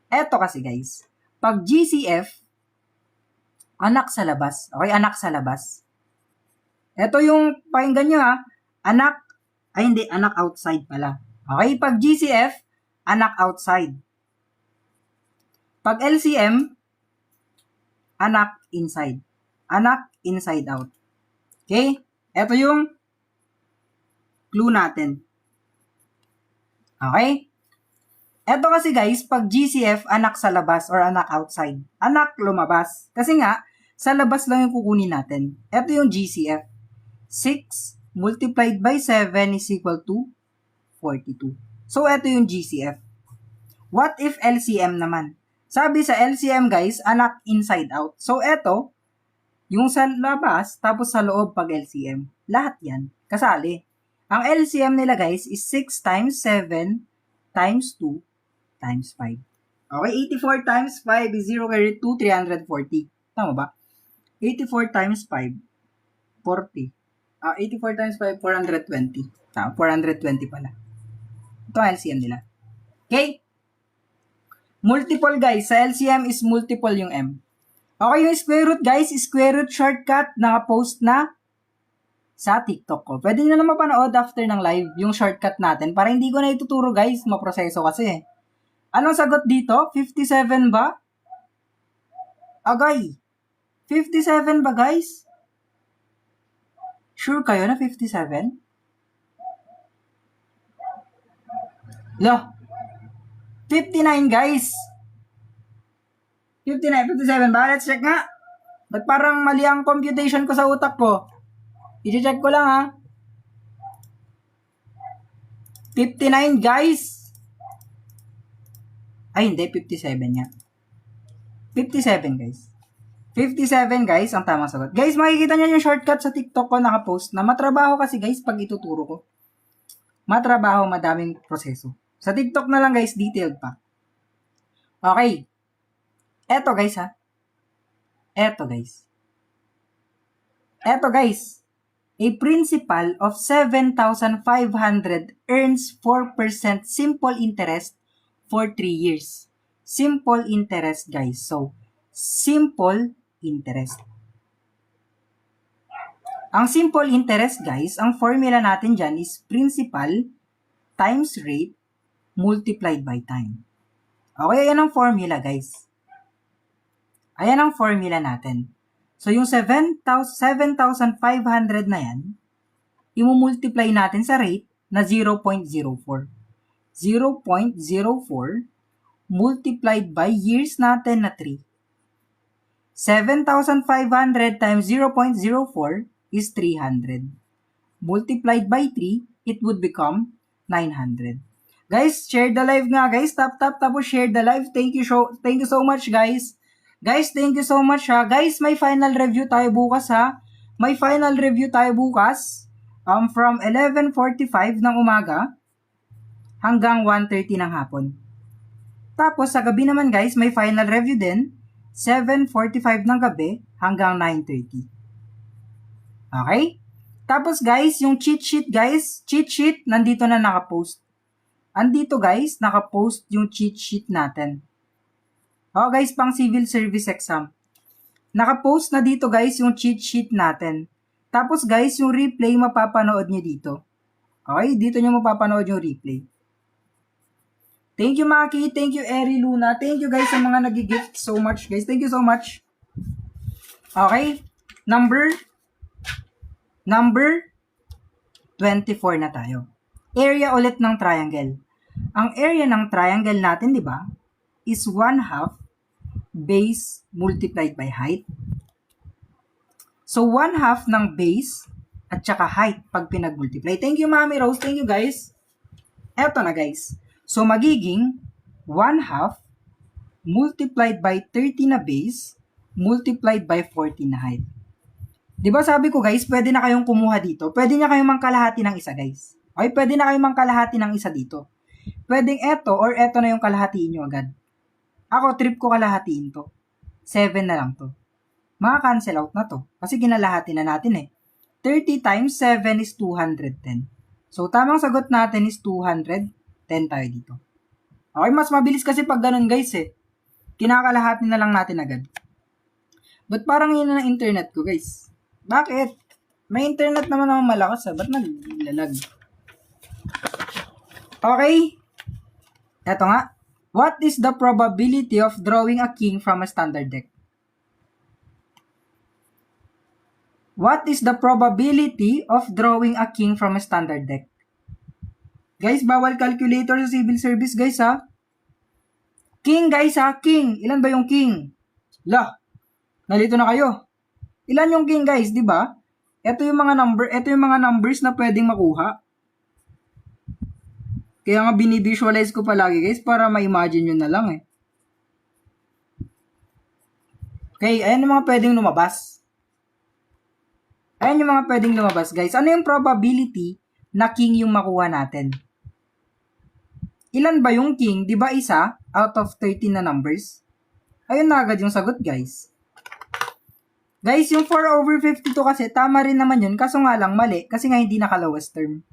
Ito kasi, guys. Pag GCF, anak sa labas. Okay, anak sa labas. Ito yung, pakinggan nyo ha. Anak outside pala. Okay, pag GCF, anak outside. Pag LCM, anak inside. Anak inside out. Okay? Ito yung clue natin. Okay? Ito kasi, guys, pag GCF, anak sa labas or anak outside. Anak lumabas. Kasi nga, sa labas lang yung kukunin natin. Ito yung GCF. 6 multiplied by 7 is equal to 42. So, ito yung GCF. What if LCM naman? Sabi sa LCM guys, anak inside out. So eto, yung sa labas, tapos sa loob pag LCM. Lahat yan, kasali. Ang LCM nila guys is 6 times 7 times 2 times 5. Okay, 84 times 5 is 0 carry 2, 340. Tama ba? 84 times 5, 40. 84 times 5, 420. Tama, 420 pala. Ito ang LCM nila. Okay? Multiple guys. Sa LCM is multiple yung M. Okay, yung square root guys, square root shortcut, naka-post na sa TikTok ko. Pwede nyo na mapanood after ng live yung shortcut natin para hindi ko na ituturo guys, maproseso kasi. Anong sagot dito? 57 ba? Agay. 57 ba guys? Sure kayo na 57? Lo. 59 guys. 59, 57 ba? Let's check nga. Ba't parang mali ang computation ko sa utak ko? I-check ko lang ha. 59 guys. Ay hindi, 57 nga. 57 guys. 57 guys ang tamang sagot. Guys, makikita nyo yung shortcut sa TikTok ko nakapost na matrabaho kasi guys pag ituturo ko. Matrabaho, madaming proseso. Sa TikTok na lang guys, detailed pa. Okay. Eto guys ha. Eto guys. Eto guys. A principal of 7,500 earns 4% simple interest for 3 years. Simple interest guys. So, simple interest. Ang simple interest guys, ang formula natin dyan is principal times rate multiplied by time. Okay, ayan ang formula guys. Ayan ang formula natin. So, yung 7,500 na yan, imumultiply natin sa rate na 0.04. 0.04 multiplied by years natin na 3. 7,500 times 0.04 is 300. Multiplied by 3, it would become 900. Guys, share the live nga guys. Tap tapos share the live. Thank you so much guys. Guys, thank you so much ha. Guys, may final review tayo bukas ha. May final review tayo bukas from 11:45 ng umaga hanggang 1:30 ng hapon. Tapos sa gabi naman guys, may final review din 7:45 ng gabi hanggang 9:30. Okay? Tapos guys, yung cheat sheet nandito na nakapost. Andito guys, nakapost yung cheat sheet natin. Oh guys, pang civil service exam. Nakapost na dito guys yung cheat sheet natin. Tapos guys, yung replay mapapanood nyo dito. Okay, dito nyo mapapanood yung replay. Thank you Maki, thank you Eri Luna, thank you guys sa mga nag-gift so much guys. Thank you so much. Okay, number 24 na tayo. Area ulit ng triangle. Ang area ng triangle natin, di ba, is 1/2 base multiplied by height. So, 1/2 ng base at saka height pag pinag-multiply. Thank you, Mami Rose. Thank you, guys. Eto na, guys. So, magiging 1/2 multiplied by 30 na base multiplied by 40 na height. Diba sabi ko, guys, pwede na kayong kumuha dito. Pwede na kayong mangkalahati ng isa, guys. Okay, pwede na kayong mangkalahati ng isa dito. Pwedeng eto or eto na yung kalahatiin nyo agad. Ako, trip ko kalahatiin to. 7 na lang to. Maka-cancel out na to. Kasi ginalahati na natin eh. 30 times 7 is 210. So, tamang sagot natin is 210 tayo dito. Okay, mas mabilis kasi pag ganun guys eh. Kinakalahati na lang natin agad. But parang yun na internet ko guys. Bakit? May internet naman ako malakas ah. Ba't naglalag? Okay. Eto nga. What is the probability of drawing a king from a standard deck? What is the probability of drawing a king from a standard deck? Guys, bawal calculator sa civil service, guys, ha? King, guys, ha? King. Ilan ba yung king? Lah, nalito na kayo. Ilan yung king, guys, di ba? Ito yung mga numbers na pwedeng makuha. Kaya nga binivisualize ko palagi guys para ma-imagine nyo na lang eh. Okay, ayan yung mga pwedeng lumabas. Ayan yung mga pwedeng lumabas, guys. Ano yung probability na king yung makuha natin? Ilan ba yung king? Di ba isa out of 13 na numbers? Ayun na agad yung sagot, guys. Guys, yung 4/52 kasi, tama rin naman yun. Kaso nga lang, mali. Kasi nga hindi naka-lowest term.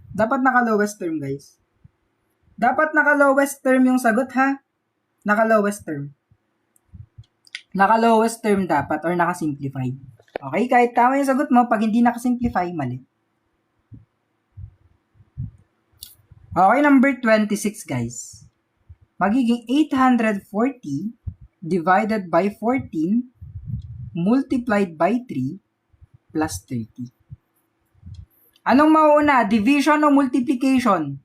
Dapat naka-lowest term, guys. Dapat naka-lowest term yung sagot, ha? Naka-lowest term. Naka-lowest term dapat or naka-simplify. Okay, kahit tama yung sagot mo, pag hindi naka-simplify, mali. Okay, number 26, guys. Magiging 840 divided by 14 multiplied by 3 plus 30. Anong mauuna? Division o multiplication?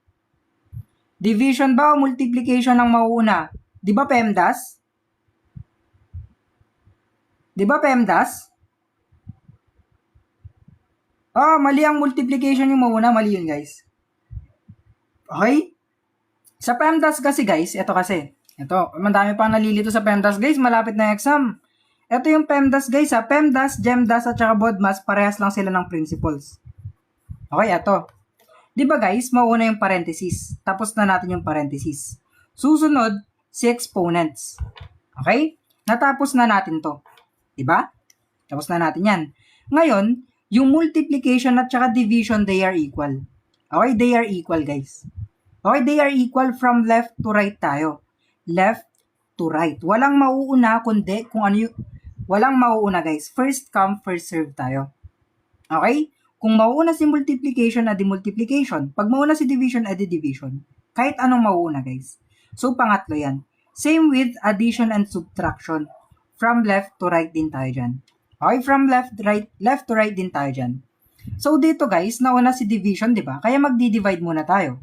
Division ba o multiplication ang mauuna? Di ba PEMDAS? Di ba PEMDAS? Oh, mali ang multiplication yung mauuna. Mali yun, guys. Okay? Sa PEMDAS kasi, guys, ito kasi. Ito, madami pang nalilito sa PEMDAS, guys. Malapit na exam. Ito yung PEMDAS, guys, ha. PEMDAS, GEMDAS, at saka BODMAS, parehas lang sila ng principles. Okay, ito. Di ba, guys, mauna yung parenthesis. Tapos na natin yung parenthesis. Susunod, si exponents. Okay? Natapos na natin to. Di ba? Tapos na natin yan. Ngayon, yung multiplication at saka division, they are equal. Okay, they are equal, guys. Okay, they are equal from left to right tayo. Left to right. Walang mauuna kundi kung ano yung... Walang mauuna, guys. First come, first serve tayo. Okay? Kung mauuna si multiplication, edi multiplication. Pag mauuna si division, edi division. Kahit anong mauuna, guys. So, pangatlo yan. Same with addition and subtraction. From left to right din tayo dyan. Okay? From left to right din tayo dyan. So, dito, guys, nauna si division, di ba? Kaya magdi-divide muna tayo.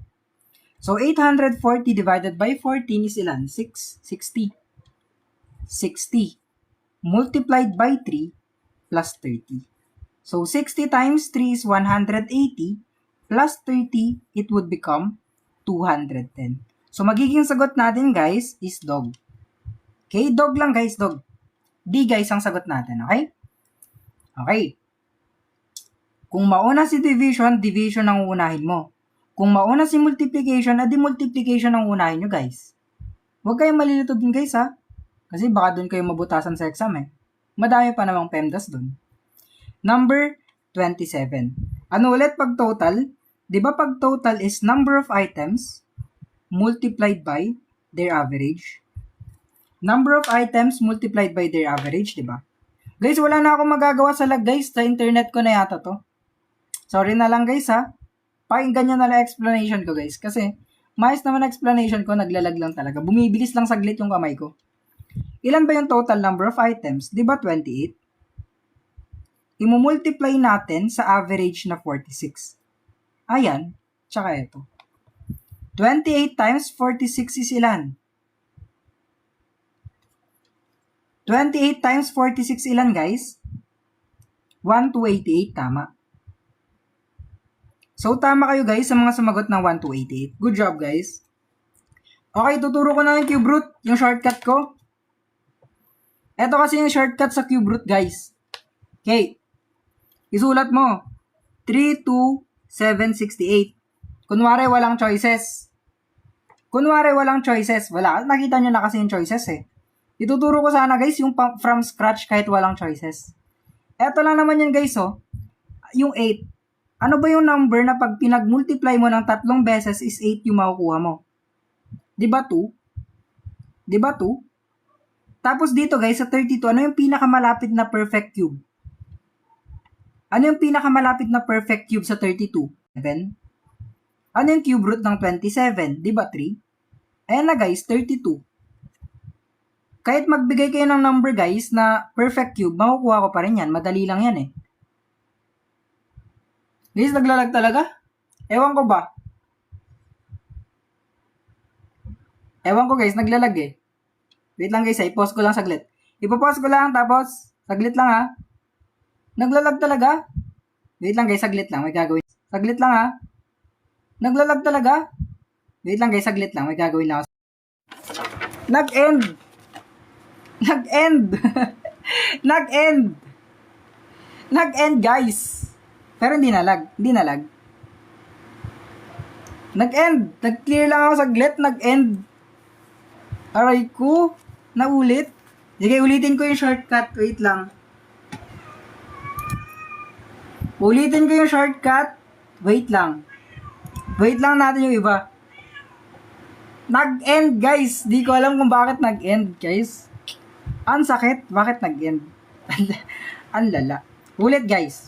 So, 840 divided by 14 is ilan? 60. 60. Multiplied by 3 plus 30. So, 60 times 3 is 180 plus 30, it would become 210. So, magiging sagot natin, guys, is dog. Okay? Dog lang, guys, dog. D, guys, ang sagot natin. Okay? Okay. Kung mauna si division, division ang uunahin mo. Kung mauna si multiplication, edi multiplication ang unahin nyo, guys. Huwag kayong malilito din, guys, ha? Kasi baka doon kayo mabutasan sa exam, eh. Madami pa namang PEMDAS doon. Number 27. Ano ulit pag total? Di ba pag total is number of items multiplied by their average? Number of items multiplied by their average, di ba? Guys, wala na akong magagawa sa lag, guys. Sa internet ko na yata to. Sorry na lang, guys, ha? Pakinggan nyo na lang explanation ko, guys. Kasi, maayos naman explanation ko, naglalag lang talaga. Bumibilis lang saglit yung kamay ko. Ilan ba yung total number of items? Di ba 28? Imumultiply natin sa average na 46. Ayan, tsaka ito. 28 times 46 is ilan? 28 times 46 ilan, guys? 1 to 88, tama. So, tama kayo, guys, sa mga sumagot ng 1 to 88. Good job, guys. Okay, tuturo ko na yung cube root, yung shortcut ko. Ito kasi yung shortcut sa cube root, guys. Okay. Isulat mo. 3, 2, 7, 68. Kunwari, walang choices. Wala. Nakita nyo na kasi yung choices, eh. Ituturo ko sana, guys, yung from scratch kahit walang choices. Ito lang naman yun, guys, oh. Yung 8. Ano ba yung number na pag pinag-multiply mo ng 3 beses is 8 yung makukuha mo? Diba 2? Diba 2? Tapos dito, guys, sa 32, ano yung pinakamalapit na perfect cube? Ano yung pinakamalapit na perfect cube sa 32? 7. Ano yung cube root ng 27? Diba 3? Ayan na, guys, 32. Kahit magbigay kayo ng number, guys, na perfect cube, makukuha ko pa rin yan. Madali lang yan, eh. Guys, naglalag talaga? Ewan ko ba? Ewan ko, guys, naglalag, eh. Wait lang, guys, i-pause ko lang saglit. Ipo-pause ko lang, tapos, saglit lang, ha. Naglalag talaga? Wait lang, guys, saglit lang, may gagawin. Saglit lang, ha. Naglalag talaga? Wait lang, guys, saglit lang, may gagawin lang ako. Nag-end! Nag-end! Nag-end, guys! Pero hindi nalag. Hindi nalag. Nag-end! Nag-clear lang ako saglit. Nag-end. Aray ko. Naulit. Sige, ulitin ko yung shortcut. Wait lang. Ulitin ko yung shortcut. Wait lang. Wait lang natin yung iba. Nag-end, guys. Di ko alam kung bakit nag-end, guys. Ang sakit. Bakit nag-end? Ang lala. Ulit, guys.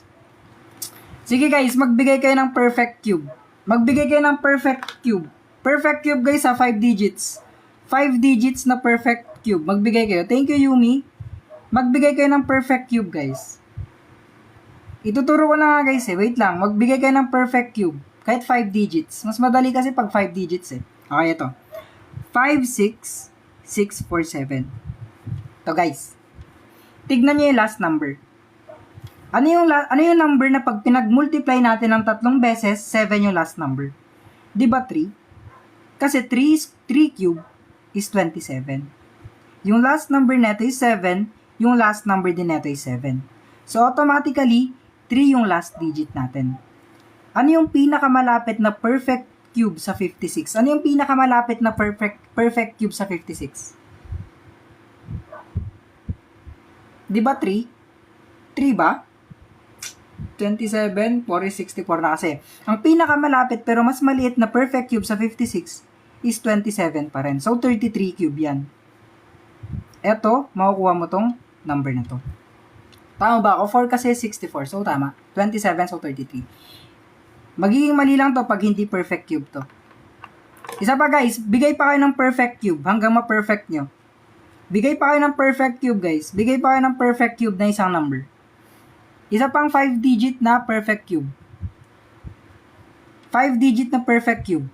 Sige, guys. Magbigay kayo ng perfect cube. Magbigay kayo ng perfect cube. Perfect cube, guys, 5 digits. 5 digits na perfect cube. Magbigay kayo. Thank you, Yumi. Magbigay kayo ng perfect cube, guys. Ituturo ko na nga, guys, eh. Wait lang. Magbigay kayo ng perfect cube. Kahit 5 digits. Mas madali kasi pag 5 digits, eh. Okay, ito. 5, 6, 6, 4, 7. Ito, guys. Tignan nyo yung last number. Ano yung number na pag pinag-multiply natin ng 3 beses, 7 yung last number? Di ba 3? Kasi 3 cube is 27. Yung last number neto is 7, yung last number din neto is 7. So, automatically, 3 yung last digit natin. Ano yung pinakamalapit na perfect cube sa 56? Ano yung pinakamalapit na perfect cube sa 56? Di ba 3? 3 ba? 27, 4 is 64 na kasi. Ang pinakamalapit pero mas maliit na perfect cube sa 56 is 27 pa rin. So, 33 cube yan. Eto, makukuha mo tong number na to. Tama ba ako? 4 kasi 64. So, tama. 27, so 33. Magiging mali lang to pag hindi perfect cube to. Isa pa, guys. Bigay pa kayo ng perfect cube hanggang ma-perfect nyo. Bigay pa kayo ng perfect cube, guys. Bigay pa kayo ng perfect cube na isang number. Isa pang 5 digit na perfect cube. 5 digit na perfect cube.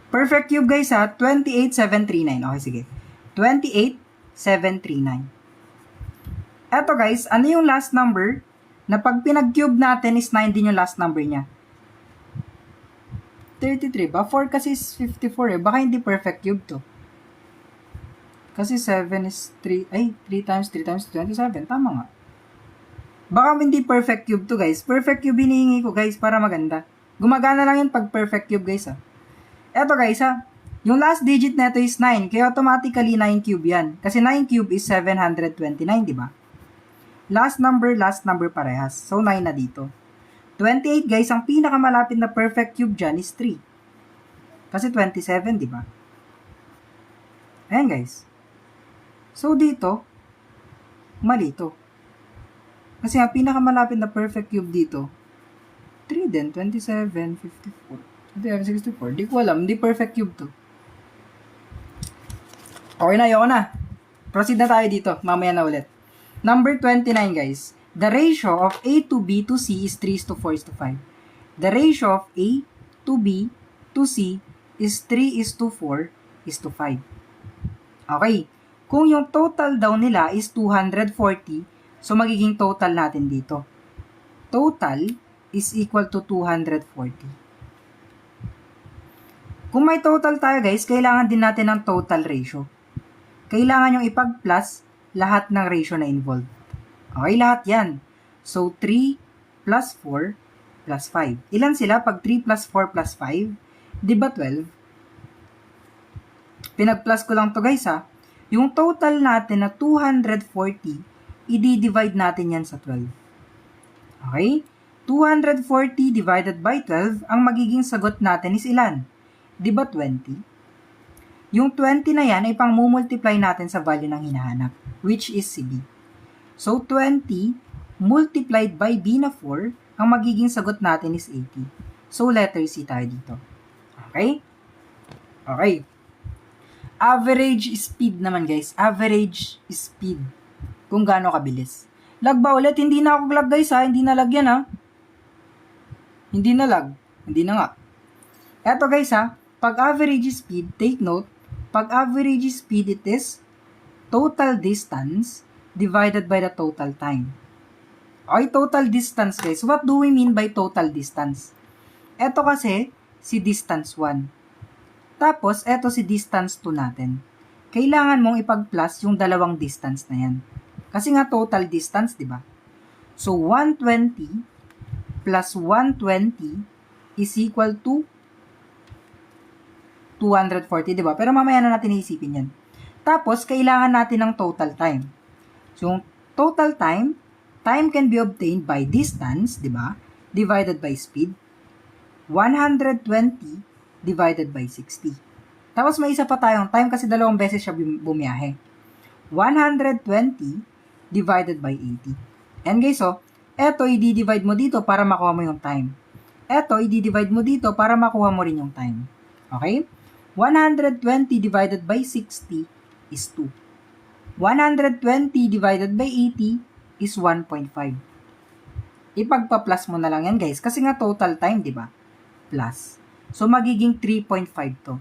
Perfect cube, guys, ha? 28,739. Okay, sige. 28,739. Eto, guys, ano yung last number na pag pinag-cube natin is 9 din yung last number niya? 33 ba? 4 kasi is 54 eh. Baka hindi perfect cube to. Kasi 7 is 3. Ay, 3 times 3 times 27. Tama nga. Baka hindi perfect cube to, guys. Perfect cube hinihingi ko, guys, para maganda. Gumagana lang yun pag perfect cube, guys, ha. Eto, guys, ha. Yung last digit neto is 9. Kaya automatically 9 cube yan. Kasi 9 cube is 729, di ba? Last number parehas. So, 9 na dito. 28, guys, ang pinakamalapit na perfect cube dyan is 3. Kasi 27, di ba? Ayan, guys. So, dito, mali to. Kasi ang pinakamalapit na perfect cube dito, 3 din, 27, 54, 64. Di ko alam, hindi perfect cube to. Okay na, ayoko na. Proceed na tayo dito, mamaya na ulit. Number 29, guys. The ratio of A to B to C is 3:4:5. The ratio of A to B to C is 3:4:5. Okay. Kung yung total daw nila is 240, so magiging total natin dito. Total is equal to 240. Kung may total tayo, guys, kailangan din natin ng total ratio. Kailangan yung ipag-plus lahat ng ratio na involved. Okay, lahat yan. So, 3 plus 4 plus 5. Ilan sila pag 3 plus 4 plus 5? Di ba 12? Pinag-plus ko lang to, guys, ha. Yung total natin na 240, i-divide natin yan sa 12. Okay? 240 divided by 12, ang magiging sagot natin is ilan? Di ba 20? Yung 20 na yan ay pang-multiply natin sa value ng hinahanap, which is si B. So, 20 multiplied by B na 4, ang magiging sagot natin is 80. So, letter C tayo dito. Okay? Okay. Average speed naman, guys. Average speed. Kung gaano kabilis. Lag ba ulit? Hindi na ako lag, guys, ha? Hindi na lag yan, ha? Hindi na lag. Hindi na nga. Eto, guys, ha? Pag average speed, take note, pag average speed, it is total distance divided by the total time. Okay, total distance, guys. What do we mean by total distance? Eto kasi, si distance 1. Tapos, eto si distance 2 natin. kailangan mong ipag-plus yung dalawang distance na yan. Kasi nga total distance, di ba? So, 120 plus 120 is equal to 240, di ba? Pero mamaya na natin iisipin yan. Tapos, kailangan natin ng total time. So, yung total time can be obtained by distance, di ba? Divided by speed. 120 divided by 60. Tapos, may isa pa tayong time kasi dalawang beses siya bumiyahe. 120 divided by 80. And guys, so, eto, i-divide mo dito para makuha mo yung time. Eto, i-divide mo dito para makuha mo rin yung time. Okay? 120 divided by 60 is 2. 120 divided by 80 is 1.5. Ipagpa-plus mo na lang yan, guys. Kasi nga total time, di ba? Plus. So, magiging 3.5 to.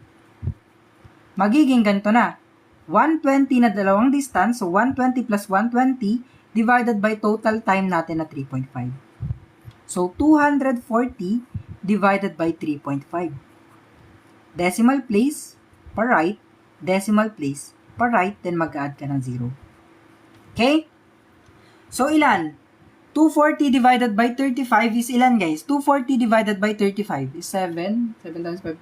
Magiging ganito na. 120 na dalawang distance. So, 120 plus 120 divided by total time natin na 3.5. So, 240 divided by 3.5. Decimal place per right, decimal place per right, then mag-add ka ng 0. Okay? So, ilan? 240 divided by 35 is ilan, guys? 240 divided by 35 is 7. 7 times 5.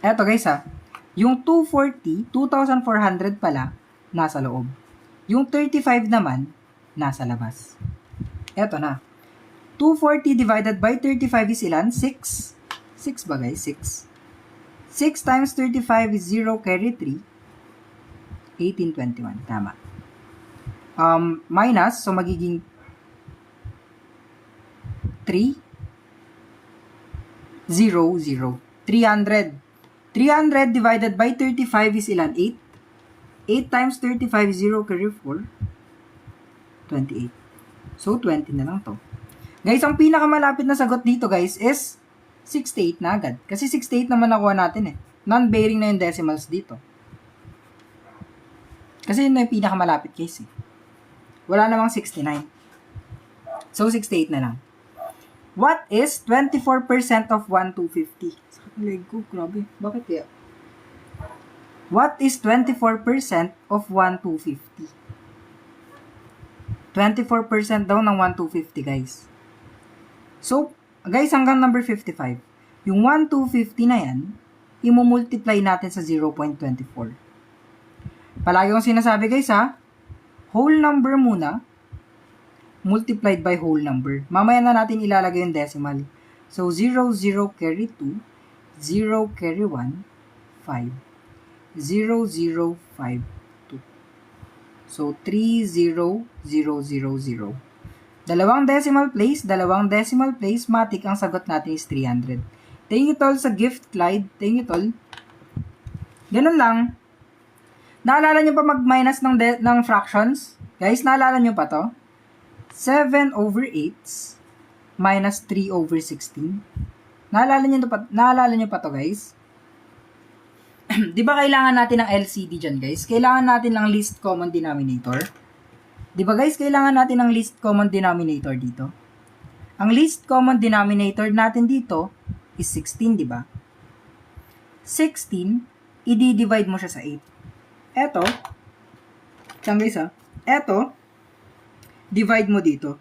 Eto, guys, ha. Yung 240, 2,400 pala, nasa loob. Yung 35 naman, nasa labas. Eto na. 240 divided by 35 is ilan? 6. 6 ba, guys? 6. 6 times 35 is 0, carry 3. 1821. Tama. Minus, so magiging 3, 0, 0. 300. 300 divided by 35 is ilan? 8. 8 times 35 is 0, carry 4. 28. So, 20 na lang to. Guys, ang pinakamalapit na sagot dito, guys, is 68 na agad. Kasi 68 naman nakuha natin eh. Non-bearing na yung decimals dito. Kasi yun na yung pinakamalapit case eh. Wala namang 69. So, 68 na lang. What is 24% of 1,250? Sakit na leg ko, grabe. Bakit kaya? What is 24% of 1,250? 24% daw ng 1,250, guys. So, guys, hanggang number 55. Yung 1,250 na yan, imumultiply natin sa 0.24. Palagi kong sinasabi, guys, ha? Whole number muna, multiplied by whole number. Mamaya na natin ilalagay yung decimal. So, 0, 0, carry 2, 0, carry 1, 5. 0, 0, 5, 2. So, 3, 0, 0, 0, 0. Dalawang decimal place, matik, ang sagot natin is 300. Thank you, tol, sa gift, Clyde. Thank you, tol. Ganun lang. Naalala nyo pa mag-minus ng fractions? Guys, naalala nyo pa to? 7 over 8 minus 3 over 16. Naalala nyo pa to, guys? Di ba kailangan natin ng LCD dyan, guys? Kailangan natin ng least common denominator. Di ba, guys? Kailangan natin ng least common denominator dito. Ang least common denominator natin dito is 16, di ba? 16, i-divide mo siya sa 8. Eto, guys, ha? Eto, divide mo dito.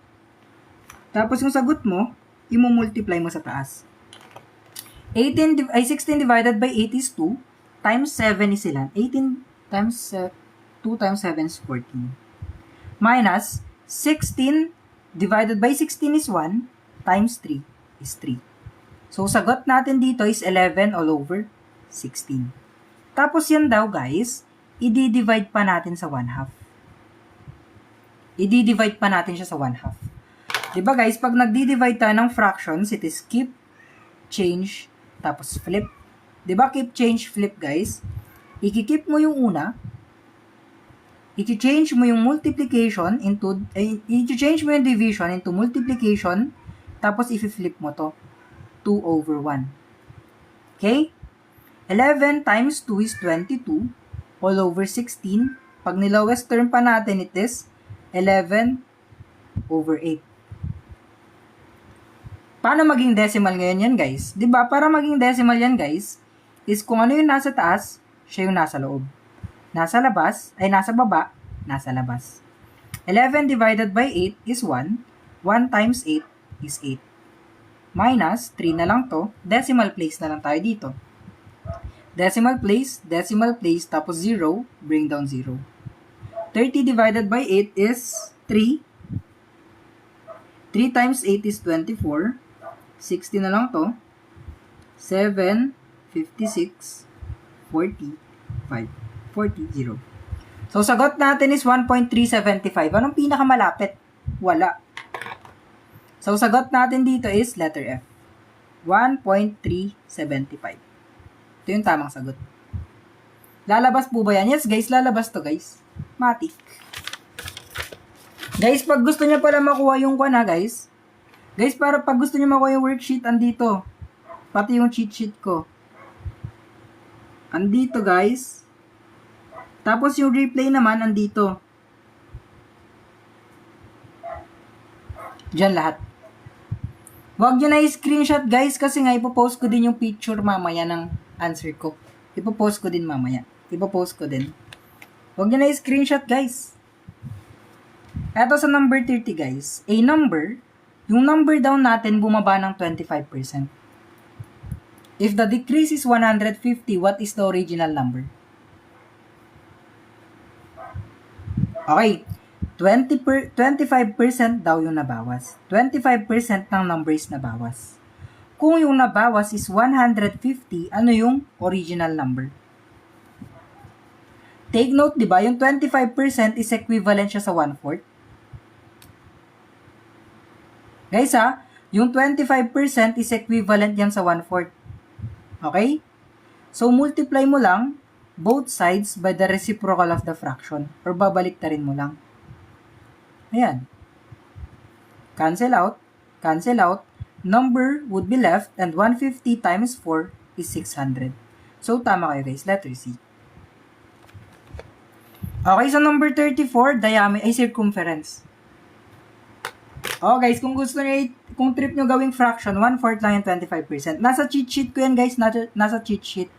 Tapos yung sagot mo, i-multiply mo sa taas. 16 divided by 8 is 2, times 7 is ilan? 18 times 2 times 7 is 14. Minus 16 divided by 16 is 1, times 3 is 3. So, sagot natin dito is 11 all over 16. Tapos yan daw, guys, i-divide pa natin sa 1/2. I-divide pa natin siya sa 1/2. Diba, guys, pag nag-divide tayo ng fractions, it is keep, change, tapos flip. Diba, keep, change, flip, guys? I-keep mo yung una, i-change mo yung multiplication into, i-change mo yung division into multiplication, tapos i-flip mo to, 2 over 1. Okay? 11 times 2 is 22, all over 16. Pag nilowest term pa natin, it is 11 over 8. Paano maging decimal ngayon yan, guys? Diba? Para maging decimal yan, guys, is kung ano yung nasa taas, siya yung nasa loob. Nasa labas, ay nasa baba, nasa labas. 11 divided by 8 is 1. 1 times 8 is 8. Minus, 3 na lang to. Decimal place na lang tayo dito. Decimal place, tapos 0, bring down 0. 30 divided by 8 is 3. 3 times 8 is 24. 60 na lang to. 7, 56, 40, 5, 40, 0. So, sagot natin is 1.375. Anong pinakamalapit? Wala. So, sagot natin dito is letter F. 1.375. Ito yung tamang sagot. Lalabas po ba yan? Yes, guys. Lalabas to, guys. Matik. Guys, pag gusto niyo pala makuha yung guys. Guys, para pag gusto niyo makuha yung worksheet, andito. Pati yung cheat sheet ko. Andito, guys. Tapos yung replay naman, andito. Diyan lahat. Huwag nyo na i-screenshot, guys, kasi nga ipopost ko din yung picture mamaya ng answer ko. Ipopost ko din mamaya. Ipopost ko din. Huwag nyo na i-screenshot, guys. Eto sa number 30, guys. A number, yung number down natin bumaba ng 25%. If the decrease is 150, what is the original number? Okay, 25% daw yung nabawas. 25% ng numbers nabawas. Kung yung nabawas is 150, ano yung original number? Take note, di ba? Yung 25% is equivalent siya sa 1/4. Guys yung 25% is equivalent yan sa 1/4. Okay? So, multiply mo lang both sides by the reciprocal of the fraction. Or babaliktarin mo lang. Ayan. Cancel out. Cancel out. Number would be left and 150 times 4 is 600. So, tama kayo guys. Letter C. Okay, so number 34, circumference. Oh guys, kung gusto niyo, kung trip nyo gawing fraction, 1/4 lang yung 25%. Nasa cheat sheet ko yan guys, nasa cheat sheet.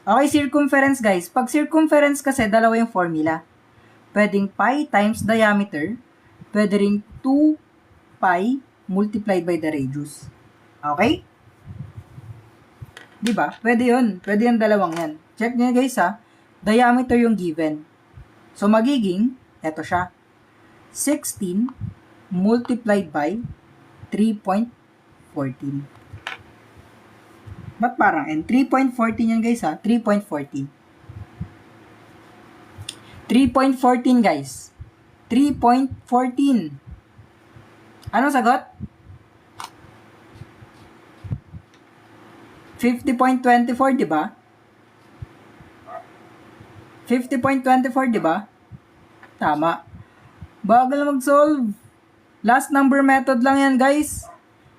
Okay, circumference guys. Pag circumference kasi, dalawa yung formula. Pwedeng pi times diameter, pwede ring 2 pi multiplied by the radius. Okay? Diba? Pwede yun. Pwede yung dalawang yan. Check nyo guys diameter yung given. So, magiging, eto siya, 16 multiplied by 3.14. Ba't parang N? 3.14 yan guys 3.14. 3.14 guys. 3.14. Ano sagot? 50.24, di ba? 50.24, di ba? Tama. Bagal mag-solve. Last number method lang yan, guys.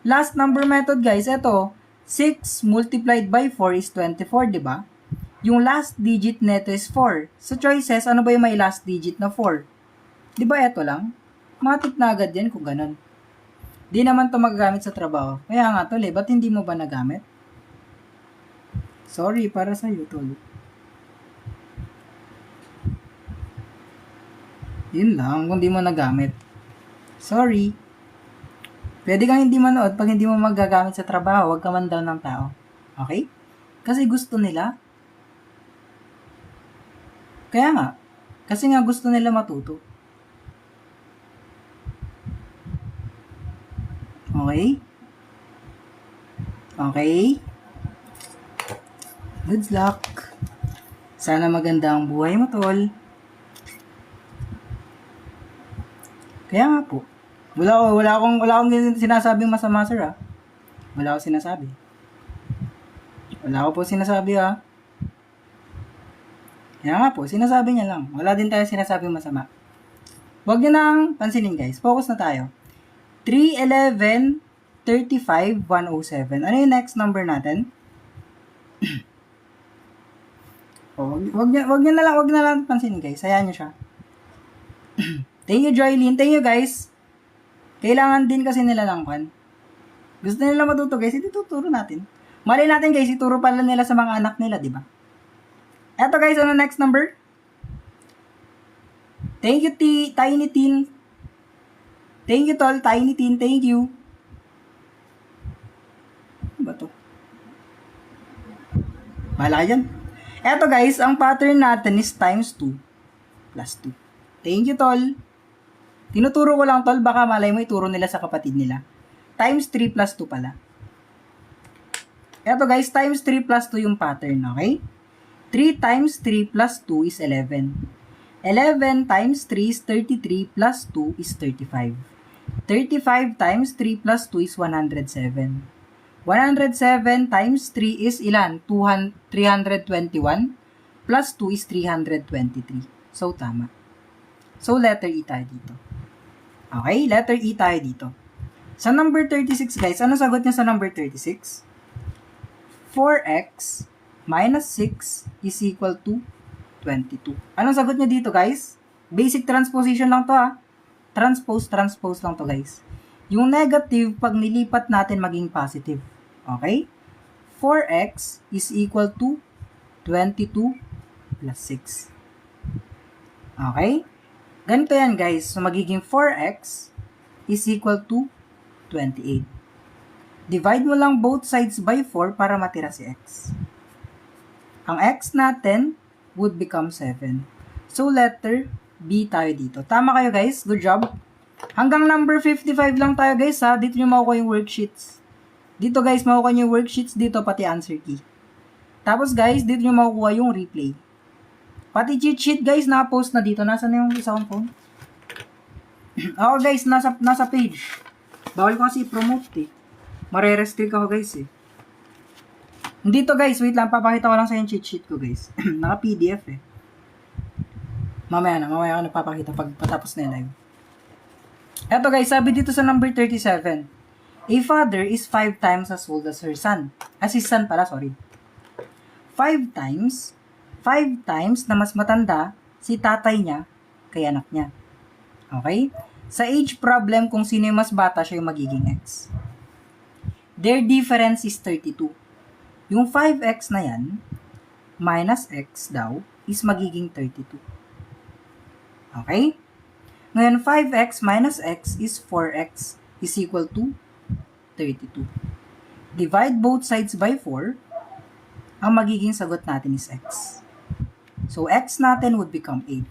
Last number method, guys. Ito, 6 multiplied by 4 is 24, di ba? Yung last digit neto is 4. Sa choices, ano ba yung may last digit na 4? Di ba ito lang? Matik na agad yan kung ganun. Di naman to magagamit sa trabaho. Kaya nga, tol, ba't hindi mo ba nagamit? Sorry, para sa'yo, tol. Yun lang, kung di mo nagamit. Sorry. Pwede kang hindi manood pag hindi mo magagamit sa trabaho, huwag ka man daw ng tao. Okay? Kasi gusto nila. Kaya nga. Kasi nga gusto nila matuto. Okay? Okay? Good luck. Sana maganda ang buhay mo, tol. Kaya nga po. Wala akong sinasabing masama, sir, Wala akong sinasabi. Wala ako po sinasabi, Kaya nga po, sinasabi niya lang. Wala din tayo sinasabing masama. Huwag niyo nang pansinin, guys. Focus na tayo. 3, 11, 35, 107. Ano yung next number natin? Wag niyo na lang pansinin, guys. Hayaan niyo siya. Thank you, Joylene. Thank you, guys. Kailangan din kasi nila ng kan. Gusto nila matuto, guys. Ituturo natin. Mali natin, guys. Ituro pala nila sa mga anak nila, di ba? Eto guys, ano next number? Thank you, Tiny Teen. Thank you, Tol. Tiny Teen, thank you. Ano ba to? Bahala ka dyan. Eto guys, ang pattern natin is times 2 plus 2. Thank you, Tol. Tinuturo ko lang, Tol. Baka malay mo ituro nila sa kapatid nila. Times 3 plus 2 pala. Eto guys, times 3 plus 2 yung pattern, okay? 3 times 3 plus 2 is 11. 11 times 3 is 33 plus 2 is 35. 35 times 3 plus 2 is 107. 107 times 3 is ilan? 321 plus 2 is 323. So, tama. So, letter E tayo dito. Okay, letter E tayo dito. Sa number 36, guys, ano sagot niya sa number 36? 4x minus 6 is equal to 22. Anong sagot niya dito, guys? Basic transposition lang to, ha? Transpose lang to, guys. Yung negative, pag nilipat natin maging positive. Okay? 4x is equal to 22 plus 6. Okay? Ganito yan, guys. So, magiging 4x is equal to 28. Divide mo lang both sides by 4 para matira si x. Ang x natin would become 7. So, letter B tayo dito. Tama kayo, guys. Good job. Hanggang number 55 lang tayo, guys, ha. Dito nyo makukuha yung worksheets. Dito, guys, makukuha nyo yung worksheets. Dito, pati answer key. Tapos, guys, dito nyo makukuha yung replay. Pati cheat sheet, guys, naka-post na dito. Nasaan na yung isa kong phone? Ako, guys, nasa page. Bawal ko kasi i-promote, eh. Mare-restrict ako, guys, eh. Dito, guys, wait lang. Papakita ko lang sa yung cheat sheet ko, guys. Naka-PDF, eh. Mamaya ako nagpapakita pag patapos na yung live. Eto, guys, sabi dito sa number 37. A father is 5 times as old as her son. As his son pala, sorry. 5 times na mas matanda si tatay niya kay anak niya. Okay? Sa age problem, kung sino yung mas bata, siya yung magiging x. Their difference is 32. Yung 5x na yan, minus x daw, is magiging 32. Okay? Ngayon, 5x minus x is 4x is equal to 32. Divide both sides by 4, ang magiging sagot natin is x. So, x natin would become 8.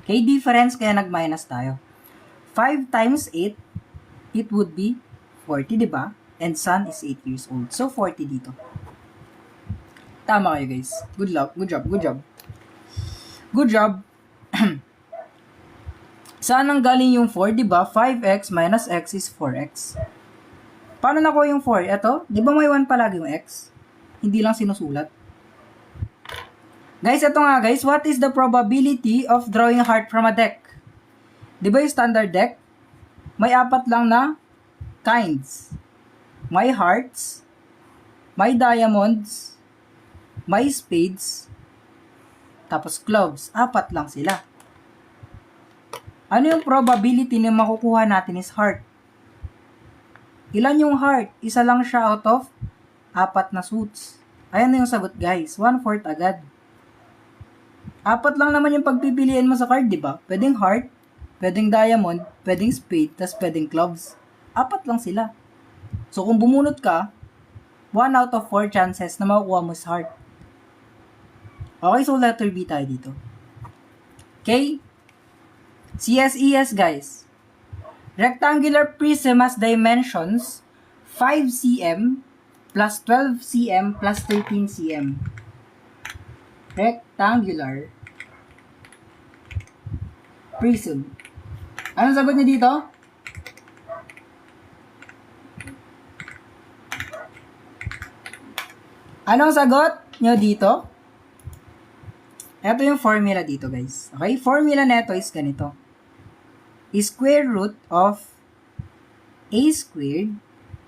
Okay, difference, kaya nag-minus tayo. 5 times 8, it would be 40, diba? And son is 8 years old. So, 40 dito. Tama kayo, guys. Good luck. Good job. Good job. Good job. Saan ang galing yung 4, diba? 5x minus x is 4x. Paano nakuha yung 4? Ito, di ba may 1 palagi yung x? Hindi lang sinusulat. Guys, ito nga, guys. What is the probability of drawing a heart from a deck? Di ba yung standard deck? May 4 lang na kinds. May hearts, may diamonds, may spades, tapos clubs. 4 lang sila. Ano yung probability na makukuha natin is heart? Ilan yung heart? Isa lang siya out of 4 na suits. Ayan na yung sagot, guys. 1/4 agad. 4 lang naman yung pagpipiliin mo sa card, di ba? Pwedeng heart, pwedeng diamond, pwedeng spade, tas pwedeng clubs. 4 lang sila. So, kung bumunot ka, 1 out of 4 chances na makukuha mo sa heart. Okay, so letter B tayo dito. Okay? CSES, guys. Rectangular prism has dimensions 5 cm plus 12 cm plus 13 cm. Rectangular prism. Anong sagot niyo dito? Anong sagot niyo dito? Ito yung formula dito, guys. Okay? Formula neto is ganito. Square root of a squared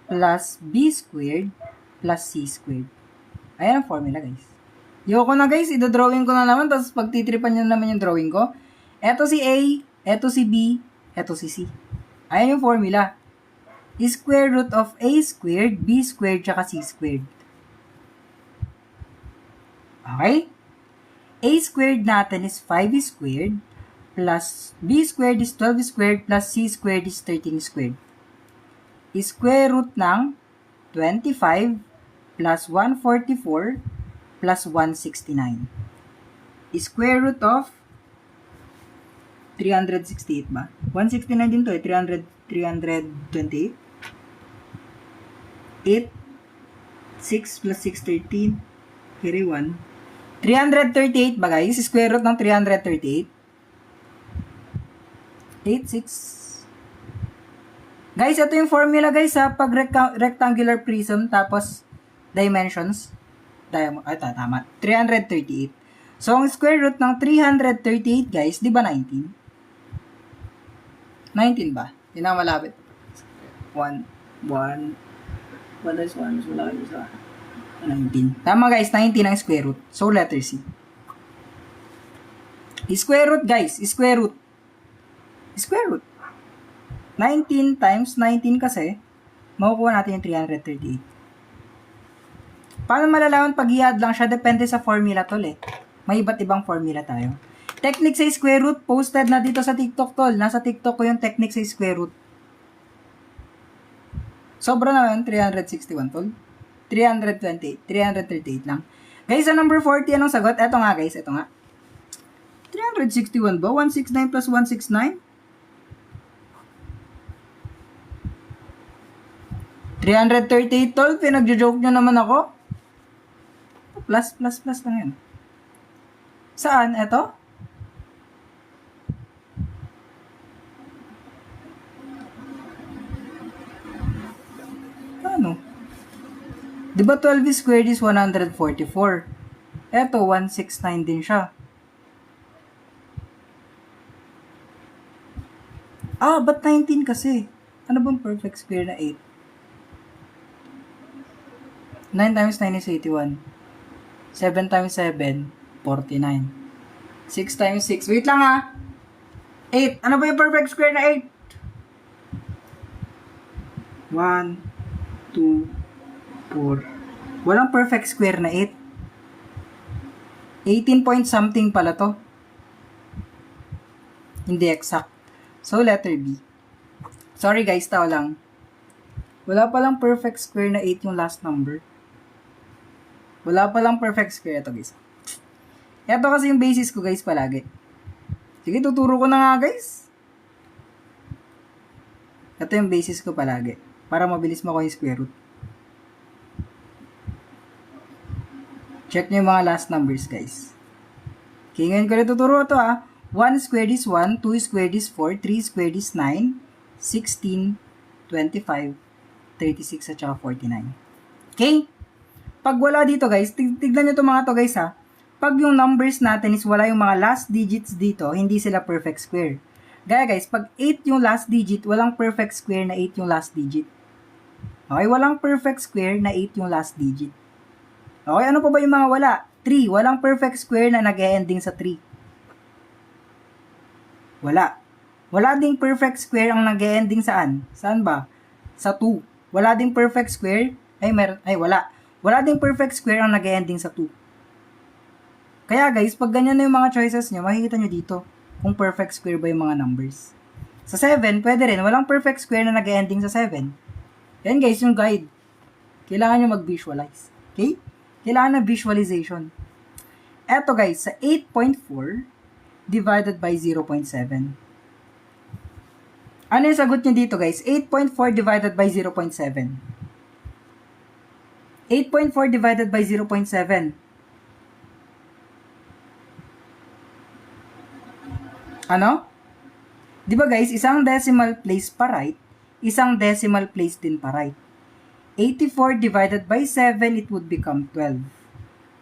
plus b squared plus c squared. Ayan ang formula, guys. Yoko na, guys. Idodrawing ko na naman, tapos pagtitripan nyo naman yung drawing ko. Eto si A, eto si B, eto si C. Ayan yung formula. Square root of a squared, b squared, tsaka c squared. Okay? A squared natin is 5 squared plus B squared is 12 squared plus C squared is 13 squared. Square root ng 25 plus 144 plus 169. Square root of 368 ba? 169 din to eh. 328. 8. 6 plus 6, 13. Carry 1. 338 ba guys? Square root ng 338. 8, 6. Guys, ito yung formula guys ha. Pag rectangular prism tapos dimensions. Tama. 338. So, ang square root ng 338 guys, di ba 19? 19 ba? Yun ang malapit. 1 is 1. So, malapit sa 19. Tama guys, 19 ang square root. So, letter C. Square root guys, square root. Square root. 19 times 19 kasi, makukuha natin yung 338. Paano malalaman pag i-add lang siya? Depende sa formula tol eh. May iba't ibang formula tayo. Technique sa square root, posted na dito sa TikTok tol. Nasa TikTok ko yung technique sa square root. Sobra na yun, 361 tol. 338 lang. Guys, sa number 40, anong sagot? Eto nga guys, eto nga. 361 ba? 169 plus 169? 338 tol, pinagjo-joke nyo naman ako. Plus lang yun. Saan? Eto? Ano? Diba 12 squared is 144? Eto, 169 din siya. Ba't 19 kasi? Ano bang perfect square na 8? 9 times 9 is 81. 7 times 7, 49. 6 times 6. Wait lang ha. 8. Ano ba yung perfect square na 8? 1, 2, 4. Walang perfect square na 8. 18 point something pala to. Hindi exact. So, letter B. Sorry guys, tao lang. Wala palang perfect square na 8 yung last number. Wala palang perfect square. Ito guys. Ito kasi yung basis ko guys palagi. Sige, tuturo ko na nga guys. Ito yung basis ko palagi. Para mabilis makuha yung square root. Check nyo yung mga last numbers guys. Okay, ngayon ko na tuturo ito 1 squared is 1, 2 squared is 4, 3 squared is 9, 16, 25, 36 at saka 49. Okay? Pag wala dito guys, tignan nyo itong mga to guys Pag yung numbers natin is wala yung mga last digits dito, hindi sila perfect square. Gaya guys, pag 8 yung last digit, walang perfect square na 8 yung last digit. Okay, walang perfect square na 8 yung last digit. Okay, ano pa ba yung mga wala? 3, walang perfect square na nag-ending sa 3. Wala. Wala ding perfect square ang nag-ending saan? Saan ba? Sa 2. Wala ding perfect square. Wala. Wala ding perfect square ang nag-ending sa 2. Kaya guys, pag ganyan na yung mga choices nyo, makikita nyo dito kung perfect square ba yung mga numbers. Sa 7, pwede rin. Walang perfect square na nag-ending sa 7. Yan guys, yung guide. Kailangan nyo mag-visualize. Okay? Kailangan na visualization. Eto guys, sa 8.4 divided by 0.7. Ano yung sagot nyo dito guys? 8.4 divided by 0.7. 8.4 divided by 0.7. Ano? Di ba guys, isang decimal place pa right, isang decimal place din pa right. 84 divided by 7, it would become 12.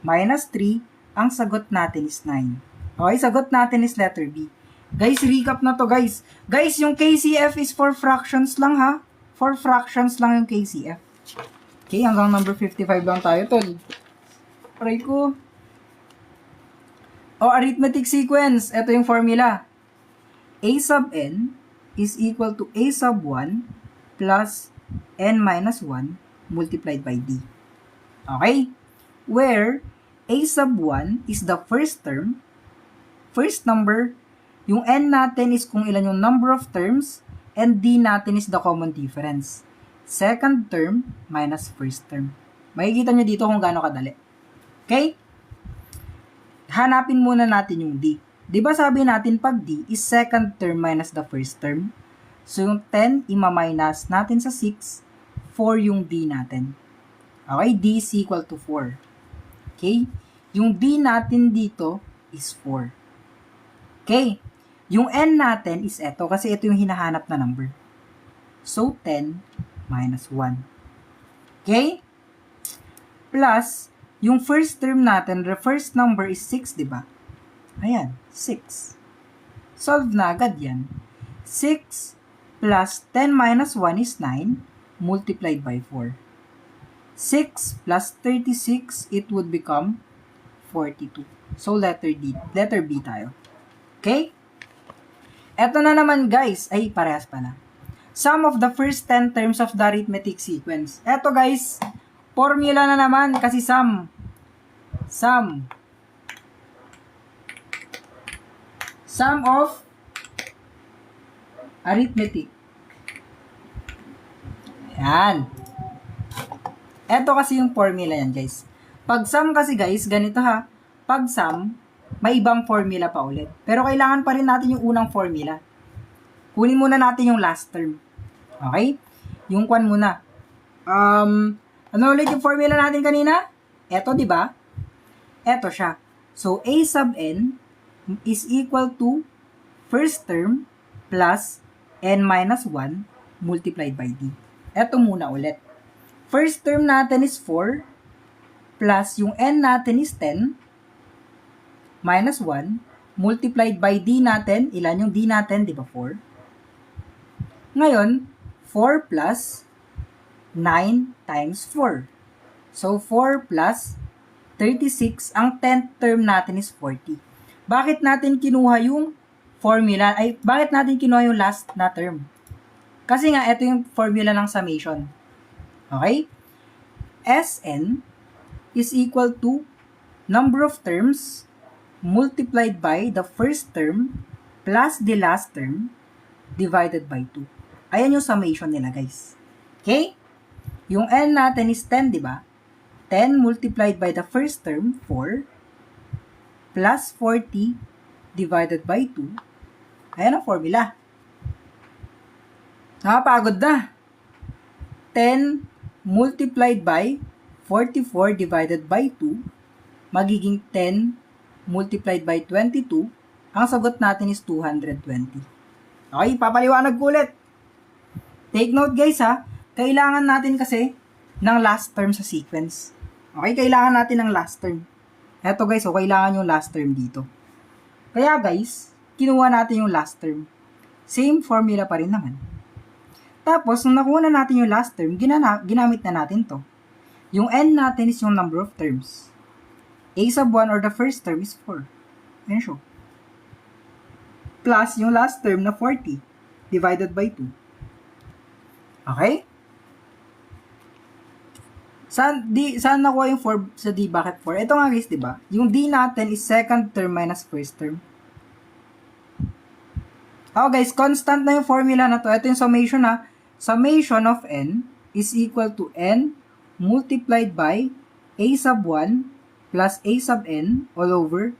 Minus 3, ang sagot natin is 9. Okay, sagot natin is letter B. Guys, recap na to guys. Guys, yung KCF is for fractions lang ha. For fractions lang yung KCF. Okay, hanggang number 55 lang tayo tol. Aray ko. Arithmetic sequence. Ito yung formula. A sub n is equal to A sub 1 plus n minus 1 multiplied by d. Okay? Where A sub 1 is the first term, first number, yung n natin is kung ilan yung number of terms, and d natin is the common difference. Second term minus first term. Makikita nyo dito kung gaano kadali. Okay? Hanapin muna natin yung d. Di ba sabi natin pag d is second term minus the first term? So yung 10, ima-minus natin sa 6, 4 yung d natin. Okay, d is equal to 4. Okay? Yung d natin dito is 4. Okay? Yung n natin is eto kasi ito yung hinahanap na number. So 10 minus 1. Okay? Plus, yung first term natin, the first number is 6, di ba? Ayan, 6. Solve na agad yan. 6 plus 10 minus 1 is 9, multiplied by 4. 6 plus 36, it would become 42. So, letter B tayo. Okay? Eto na naman guys, ay parehas pala. Sum of the first 10 terms of the arithmetic sequence. Eto guys, formula na naman kasi sum of arithmetic. Yan. Eto kasi yung formula yan, guys. Pag sum kasi, guys, ganito ha. Pag sum, may ibang formula pa ulit. Pero kailangan pa rin natin yung unang formula. Kunin muna natin yung last term. Okay? Yung kwan muna. Ano ulit yung formula natin kanina? Eto, di ba? Eto siya. So, A sub n is equal to first term plus n minus 1 multiplied by d. Eto muna ulit. First term natin is 4 plus yung n natin is 10 minus 1 multiplied by d natin. Ilan yung d natin? Di ba 4? Ngayon, 4 plus 9 times 4. So, 4 plus 36. Ang 10th term natin is 40. Bakit natin kinuha yung formula? Bakit natin kinuha yung last na term? Kasi nga, ito yung formula ng summation. Okay? Sn is equal to number of terms multiplied by the first term plus the last term divided by 2. Ayan yung summation nila, guys. Okay? Yung n natin is 10, di ba? 10 multiplied by the first term, 4, plus 40 divided by 2. Ayan ang formula. Nakapagod na. 10 multiplied by 44 divided by 2, magiging 10 multiplied by 22. Ang sagot natin is 220. Okay, papaliwanag ko ulit. Take note guys ha, kailangan natin kasi ng last term sa sequence. Okay, kailangan natin ng last term. Eto guys, kailangan yung last term dito. Kaya guys, kinuha natin yung last term. Same formula pa rin naman. Tapos, nung nakuha na natin yung last term, ginamit na natin to. Yung n natin is yung number of terms. A sub 1 or the first term is 4. Ayan siya. Plus yung last term na 40 divided by 2. Okay? Saan nakuha yung 4 sa D? Bakit 4? Ito nga guys, diba? Yung D natin is second term minus first term. Okay guys, constant na yung formula na to. Ito yung summation ha. Summation of n is equal to n multiplied by a sub 1 plus a sub n all over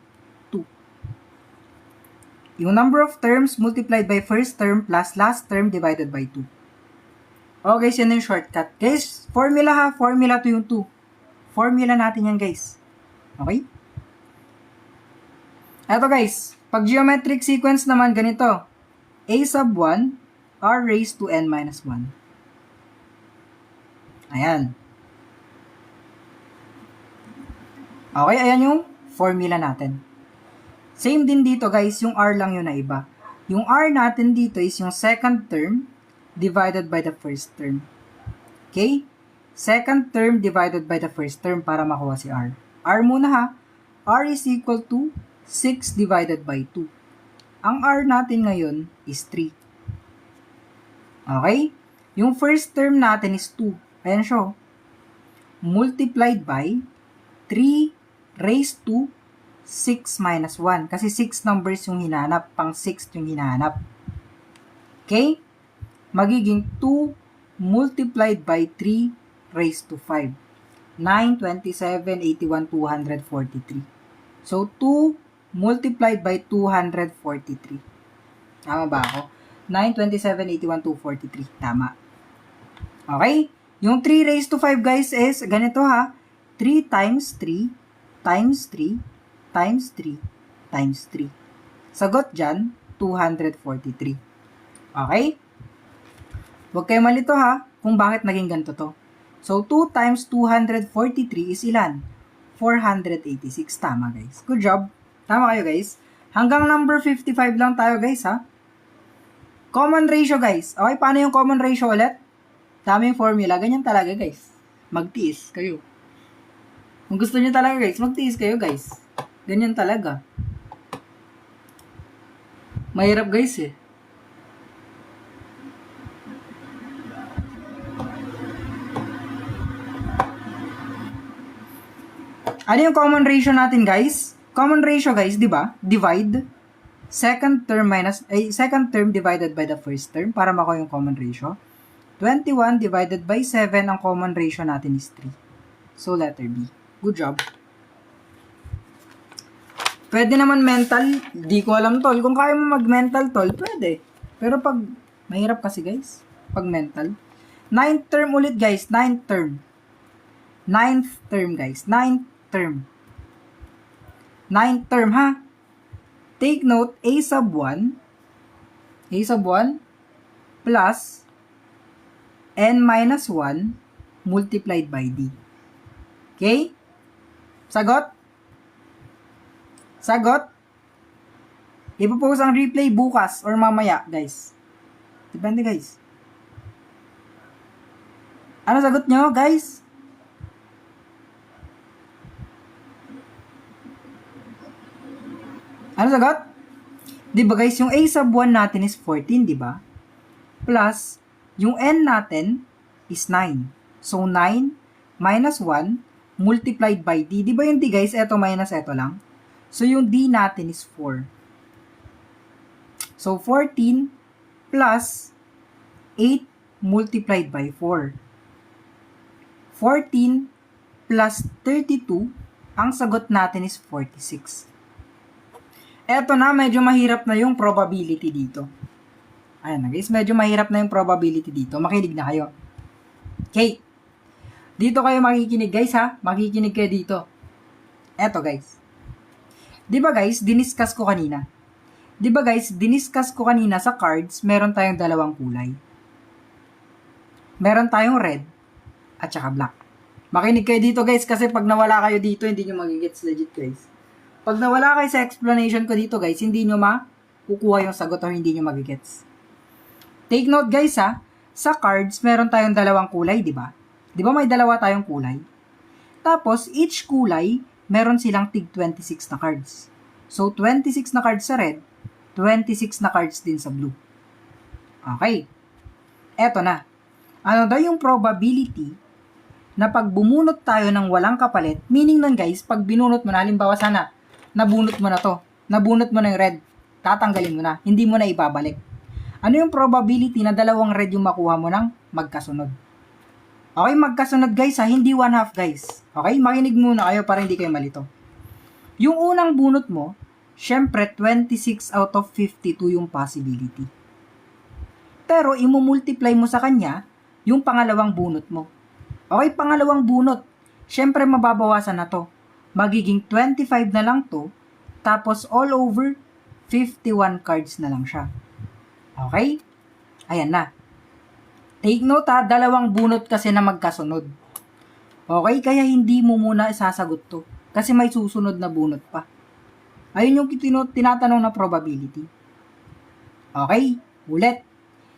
2. Yung number of terms multiplied by first term plus last term divided by 2. Okay, yan yung shortcut. Guys, formula ha. Formula to yung 2. Formula natin yan, guys. Okay? Eto, guys. Pag geometric sequence naman, ganito. A sub 1, r raised to n minus 1. Ayan. Okay, ayan yung formula natin. Same din dito, guys. Yung r lang yun na iba. Yung r natin dito is yung second term divided by the first term. Okay? Second term divided by the first term para makuha si R. R muna ha. R is equal to 6 divided by 2. Ang R natin ngayon is 3. Okay? Yung first term natin is 2. Ayan siya. Multiplied by 3 raised to 6 minus 1. Kasi 6 numbers yung hinahanap. Pang 6 yung hinahanap. Okay? Magiging 2 multiplied by 3 raised to 5. 9, 27, 81, 243. So, 2 multiplied by 243. Tama ba ako? 9, 27, 81, 243. Tama. Okay? Yung 3 raised to 5, guys, is ganito ha. 3 times 3 times 3 times 3 times 3. Sagot dyan, 243. Okay? Huwag kayo malito ha kung bakit naging ganito to. So, 2 times 243 is ilan? 486. Tama, guys. Good job. Tama kayo, guys. Hanggang number 55 lang tayo, guys, ha? Common ratio, guys. Okay, paano yung common ratio ulit? Daming formula. Ganyan talaga, guys. Magtiis kayo. Kung gusto niyo talaga, guys, magtiis kayo, guys. Ganyan talaga. Mahirap, guys, eh. Ano yung common ratio natin, guys? Common ratio, guys, di ba? Divide. Second term divided by the first term para makuha yung common ratio. 21 divided by 7, ang common ratio natin is 3. So, letter B. Good job. Pwede naman mental. Di ko alam, tol. Kung kaya mo mag-mental, tol, pwede. Pero pag, mahirap kasi, guys. Pag mental. 9th term ulit, guys. 9th term. 9th term, guys. 9th term. 9th term, ha? Take note, a sub 1 plus n minus 1 multiplied by d. Okay? Sagot? Sagot? Ipopost ang replay bukas or mamaya, guys. Depende, guys. Ano sagot nyo, guys? Ano sagot? Diba, guys, yung a sub 1 natin is 14, diba? Plus, yung n natin is 9. So, 9 minus 1 multiplied by d. Diba yung d, guys? Eto minus eto lang. So, yung d natin is 4. So, 14 plus 8 multiplied by 4. 14 plus 32, ang sagot natin is 46. Eto na, medyo mahirap na yung probability dito. Ayan na, guys, medyo mahirap na yung probability dito. Makinig na kayo. Okay. Dito kayo makikinig, guys, ha? Makikinig kayo dito. Eto, guys. Diba, guys, diniscuss ko kanina. Sa cards, meron tayong dalawang kulay. Meron tayong red at saka black. Makinig kayo dito, guys, kasi pag nawala kayo dito, hindi nyo magigets legit, guys. Pag nawala kayo sa explanation ko dito, guys, hindi nyo makukuha yung sagot o hindi nyo magigets. Take note, guys, ha. Sa cards, meron tayong dalawang kulay, di ba? Di ba may dalawa tayong kulay? Tapos, each kulay, meron silang tig 26 na cards. So, 26 na cards sa red, 26 na cards din sa blue. Okay. Eto na. Ano daw yung probability na pag bumunot tayo ng walang kapalit, meaning nun, guys, pag binunot mo na, halimbawa sana, nabunot mo na to. Nabunot mo na yung red. Tatanggalin mo na. Hindi mo na ibabalik. Ano yung probability na dalawang red yung makuha mo ng magkasunod? Okay, magkasunod, guys, ha? Hindi 1/2, guys. Okay, makinig muna kayo para hindi kayo malito. Yung unang bunot mo, syempre, 26 out of 52 yung possibility. Pero, imumultiply mo sa kanya yung pangalawang bunot mo. Okay, pangalawang bunot. Syempre, mababawasan na to. Magiging 25 na lang to, tapos all over, 51 cards na lang siya. Okay? Ayan na. Take note, ha, dalawang bunot kasi na magkasunod. Okay, kaya hindi mo muna isasagot to, kasi may susunod na bunot pa. Ayun yung tinatanong na probability. Okay, ulit.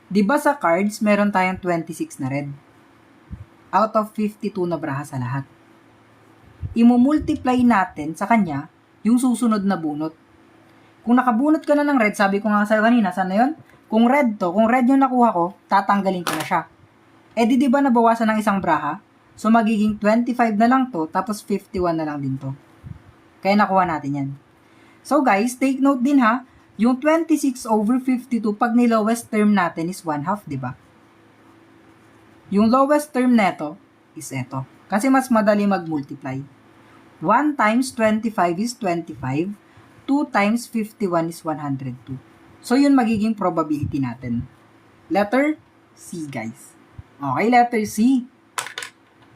Diba sa cards, meron tayong 26 na red? Out of 52 na braha sa lahat. Imumultiply natin sa kanya yung susunod na bunot. Kung nakabunot ka na ng red, sabi ko nga sa'yo kanina, sana yun? Kung red yung nakuha ko, tatanggalin ko na siya. Eh di ba nabawasan ng isang braha? So magiging 25 na lang to, tapos 51 na lang din to. Kaya nakuha natin yan. So guys, take note din ha, yung 26/52 pag ni-lowest term natin is 1/2, di ba? Yung lowest term neto is eto. Kasi mas madali mag-multiply. 1 times 25 is 25. 2 times 51 is 102. So yun magiging probability natin. Letter C, guys. Okay, letter C.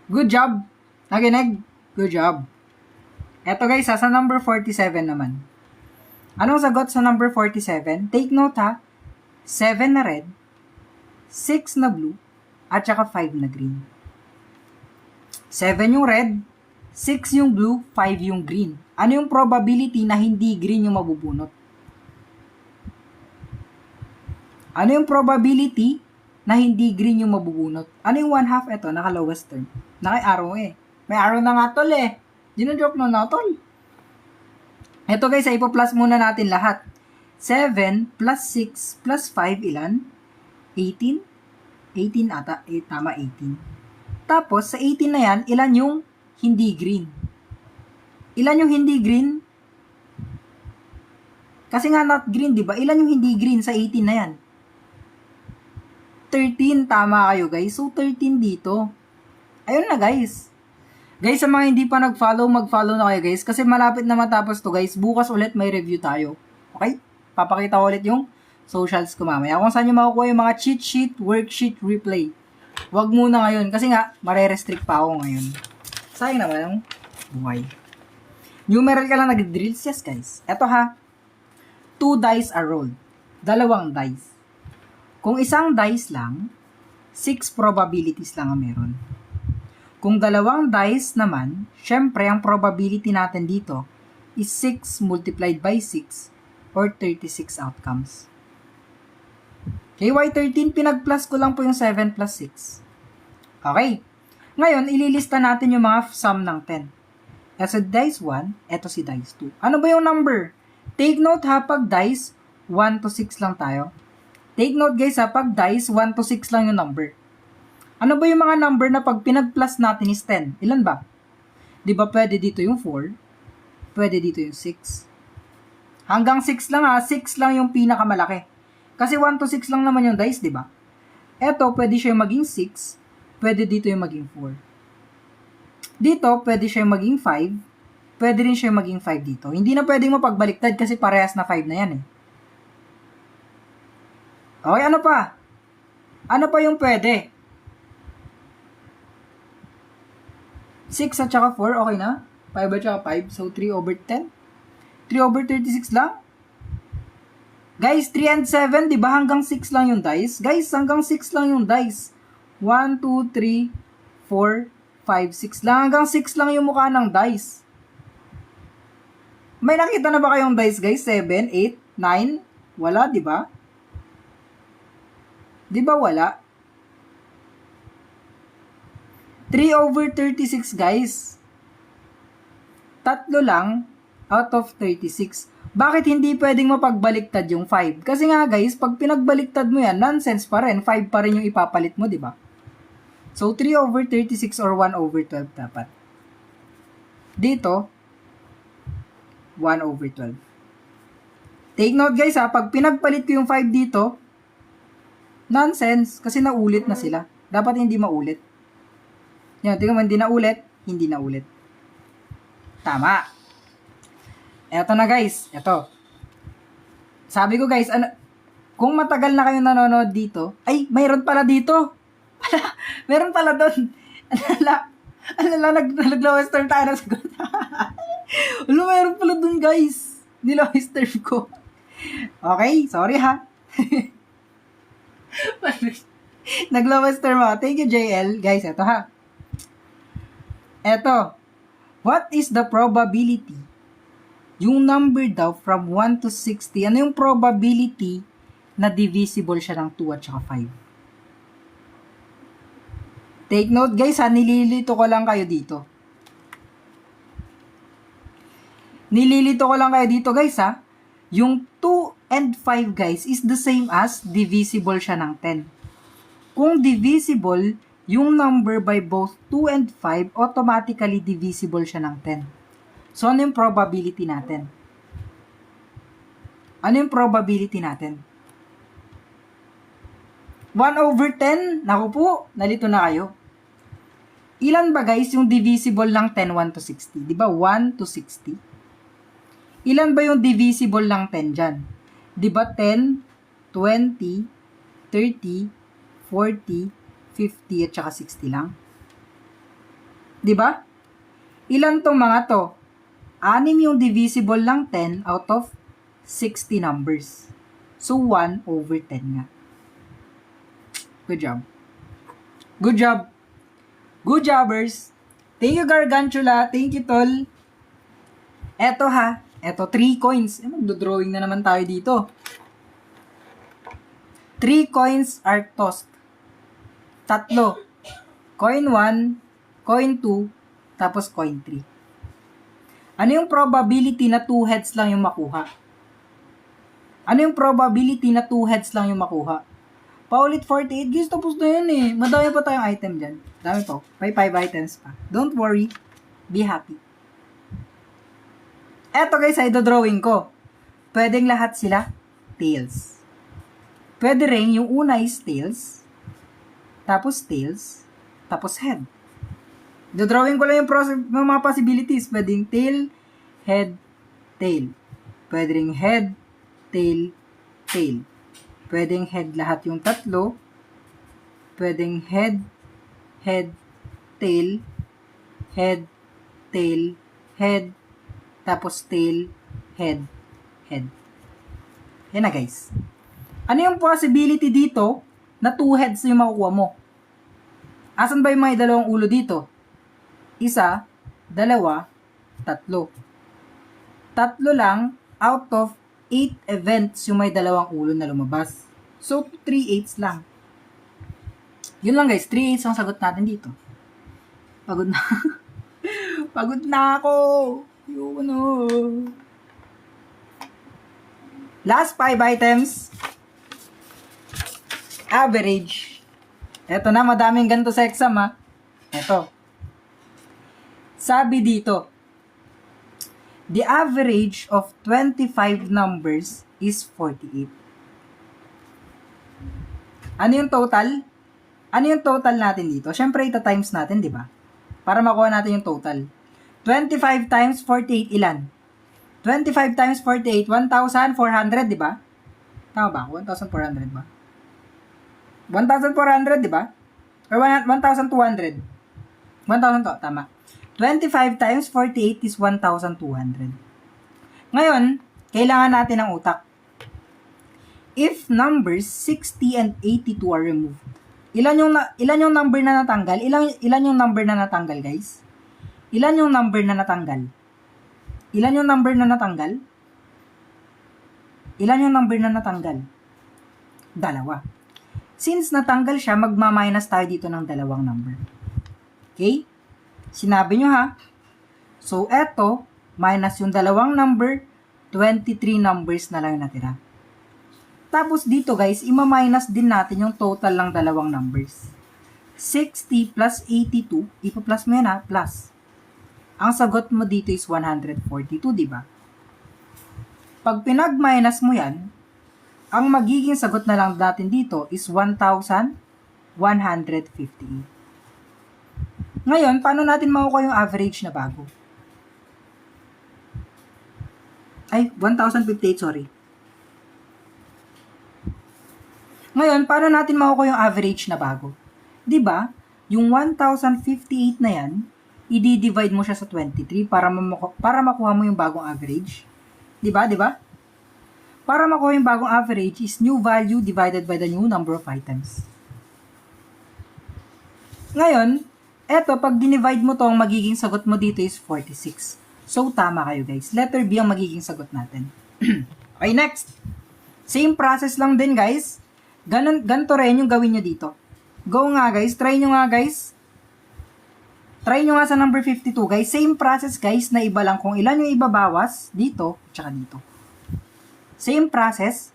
Good job. Naginig. Good job. Eto guys, sa number 47 naman. Anong sagot sa number 47? Take note ha. 7 na red, 6 na blue, at saka 5 na green. 7 yung red, 6 yung blue, 5 yung green. Ano yung probability na hindi green yung mabubunot? Ano yung probability na hindi green yung mabubunot? Ano yung 1/2? Ito, naka-lowest term. Naka-arrow eh. May arrow na nga tol eh. Dino-joke na tol. Ito guys, ay ipo-plus muna natin lahat. 7 plus 6 plus 5 ilan? 18? 18 ata. Tama, 18. Tapos, sa 18 na yan, ilan yung hindi green? Ilan yung hindi green? Kasi nga not green, di ba? Ilan yung hindi green sa 18 na yan? 13, tama kayo guys. So, 13 dito. Ayun na guys. Guys, sa mga hindi pa nag-follow, mag-follow na kayo guys. Kasi malapit na matapos to guys. Bukas ulit may review tayo. Okay? Papakita ko ulit yung socials ko mamaya. Kung saan nyo makukuha yung mga cheat sheet, worksheet, replay. Huwag muna ngayon. Kasi nga, mare-restrict pa ako ngayon. Sayang naman yung buhay. Numeral ka lang nag-drills. Yes guys. Eto ha. 2 dice are rolled. 2 dice. Kung isang dice lang, 6 probabilities lang ang meron. Kung 2 dice naman, syempre ang probability natin dito is 6 multiplied by 6 or 36 outcomes. Okay, why 13? Pinag-plus ko lang po yung 7 plus 6. Okay. Ngayon, ililista natin yung mga sum ng 10. Ito si dice 1, ito si dice 2. Ano ba yung number? Take note ha, pag dice, 1 to 6 lang tayo. Take note guys ha, pag dice, 1 to 6 lang yung number. Ano ba yung mga number na pag pinag-plus natin is 10? Ilan ba? Di ba pwede dito yung 4? Pwede dito yung 6. Hanggang 6 lang ha, 6 lang yung pinakamalaki. Kasi 1 to 6 lang naman yung dice, di ba? Eto, pwede siya yung maging 6. Pwede dito yung maging 4. Dito, pwede siya yung maging 5. Pwede rin siya yung maging 5 dito. Hindi na pwedeng mapagbaliktad kasi parehas na 5 na yan eh. Okay, ano pa? Ano pa yung pwede? 6 at saka 4, okay na? 5 at saka 5, so 3/10. 3/36 lang? Guys, 3 and 7, di ba hanggang 6 lang yung dice? Guys, hanggang 6 lang yung dice. 1, 2, 3, 4, 5, 6 lang. Hanggang 6 lang yung mukha ng dice. May nakita na ba kayong dice, guys? 7, 8, 9? Wala, di ba? Di ba wala? 3/36, guys. 3 lang out of 36. Bakit hindi pwedeng mapagbaliktad yung 5? Kasi nga guys, pag pinagbaliktad mo yan, nonsense pa rin. 5 pa rin yung ipapalit mo, di ba? So, 3/36 or 1/12 dapat. Dito, 1/12. Take note guys ha, pag pinagpalit ko yung 5 dito, nonsense, kasi naulit na sila. Dapat hindi maulit. Yan, tingnan mo, hindi na ulit, hindi na ulit. Tama. Eto na guys, eto. Sabi ko guys, kung matagal na kayo nanonood dito, ay, mayroon pala dito. Meron pala doon. Nag-lowest term tayo na sagot. Meron pala doon guys. Nilowest term ko. Okay, sorry ha. Nag-lowest term ako. Thank you, JL. Guys, eto ha. Eto. What is the probability? Yung number daw from 1 to 60, ano yung probability na divisible siya ng 2 at saka 5? Take note guys ha, nililito ko lang kayo dito. Nililito ko lang kayo dito guys ha. Yung 2 and 5 guys is the same as divisible siya ng 10. Kung divisible, yung number by both 2 and 5, automatically divisible siya ng 10. So, ano yung probability natin? Ano yung probability natin? 1/10? Naku po, nalito na kayo. Ilan ba guys yung divisible ng 10, 1 to 60? Di ba 1 to 60? Ilan ba yung divisible ng 10 dyan? Di ba 10, 20, 30, 40, 50, at saka 60 lang? Di ba? Ilan tong mga to? 6 yung divisible ng 10 out of 60 numbers. So, 1/10 nga. Good job. Good job. Good jobbers. Thank you, Gargantula. Thank you, Tol. Eto ha. Eto, 3 coins. Magdodrawing na naman tayo dito. 3 coins are tossed. 3. Coin 1, coin 2, tapos coin 3. Ano yung probability na 2 heads lang yung makuha? Ano yung probability na 2 heads lang yung makuha? Paulit 48, guys, tapos na yan eh. Madami pa tayong item dyan. Dami po. May 5 items pa. Don't worry. Be happy. Eto guys, ay drawing ko. Pwedeng lahat sila tails. Pwede rin yung una is tails, tapos head. Drawing ko lang yung mga possibilities. Pwedeng tail, head, tail. Pwede rin head, tail, tail. Pwedeng head lahat yung tatlo. Pwedeng head, tail, head, tail, head, tapos tail, head. Yan na guys. Ano yung possibility dito na 2 heads yung makukuha mo? Asan ba yung may dalawang ulo dito? 1, 2, 3. 3 lang out of 8 events yung may dalawang ulo na lumabas. So, 3/8 lang. Yun lang guys, 3/8 ang sagot natin dito. Pagod na. Pagod na ako. Yun o. Last 5 items. Average. Eto na, madaming ganito sa exam ha. Eto. Sabi dito, the average of 25 numbers is 48. Ano yung total? Ano yung total natin dito? Siyempre, ita times natin, di ba? Para makuha natin yung total. 25 times 48, ilan? 25 times 48, 1,400, di ba? Tama ba? 1,400 ba? 1,400, di ba? Or 1,200? 1,000 to, tama. 25 times 48 is 1,200. Ngayon, kailangan natin ng utak. If numbers 60 and 82 are removed, ilan yung number na natanggal? Ilan yung number na natanggal, guys? Ilan yung number na natanggal? Ilan yung number na natanggal? Ilan yung number na natanggal? 2. Since natanggal siya, magma-minus tayo dito ng 2 number. Okay? Sinabi nyo ha. So, eto, minus yung 2 number, 23 numbers na lang yung natira. Tapos dito guys, ima-minus din natin yung total ng 2 numbers. 60 plus 82, ipa-plus mo yan ha, plus. Ang sagot mo dito is 142, di ba? Pag pinag-minus mo yan, ang magiging sagot na lang natin dito is 1,158. Ngayon, paano natin makukuha yung average na bago? Ay, 1,058, sorry. Ngayon, paano natin makukuha yung average na bago? Diba? Yung 1,058 na yan, i-divide mo siya sa 23 para makuha mo yung bagong average. Diba? Diba? Para makuha yung bagong average is new value divided by the new number of items. Ngayon, eto, pag dinivide mo to, ang magiging sagot mo dito is 46. So, tama kayo guys. Letter B ang magiging sagot natin. Okay, next. Same process lang din guys. Ganito rin yung gawin nyo dito. Go nga guys. Try nyo nga guys. Try nyo nga sa number 52 guys. Same process guys na iba lang kung ilan yung ibabawas dito at dito. Same process.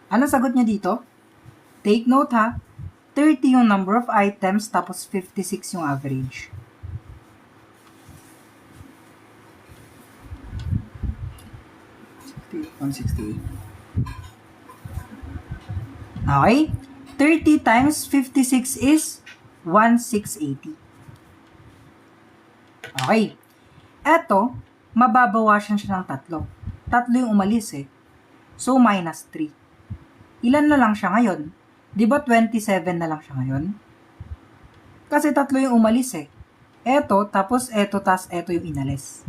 Ano sagot nyo dito? Take note ha. 30 yung number of items tapos 56 yung average. 168. Okay? 30 times 56 is 1680. Okay. Eto, mababawasan siya ng tatlo. Tatlo yung umalis eh. So, minus 3. Ilan na lang siya ngayon? Di ba 27 na lang siya ngayon? Kasi tatlo yung umalis eh. Eto, tapos eto, tas eto yung inalis.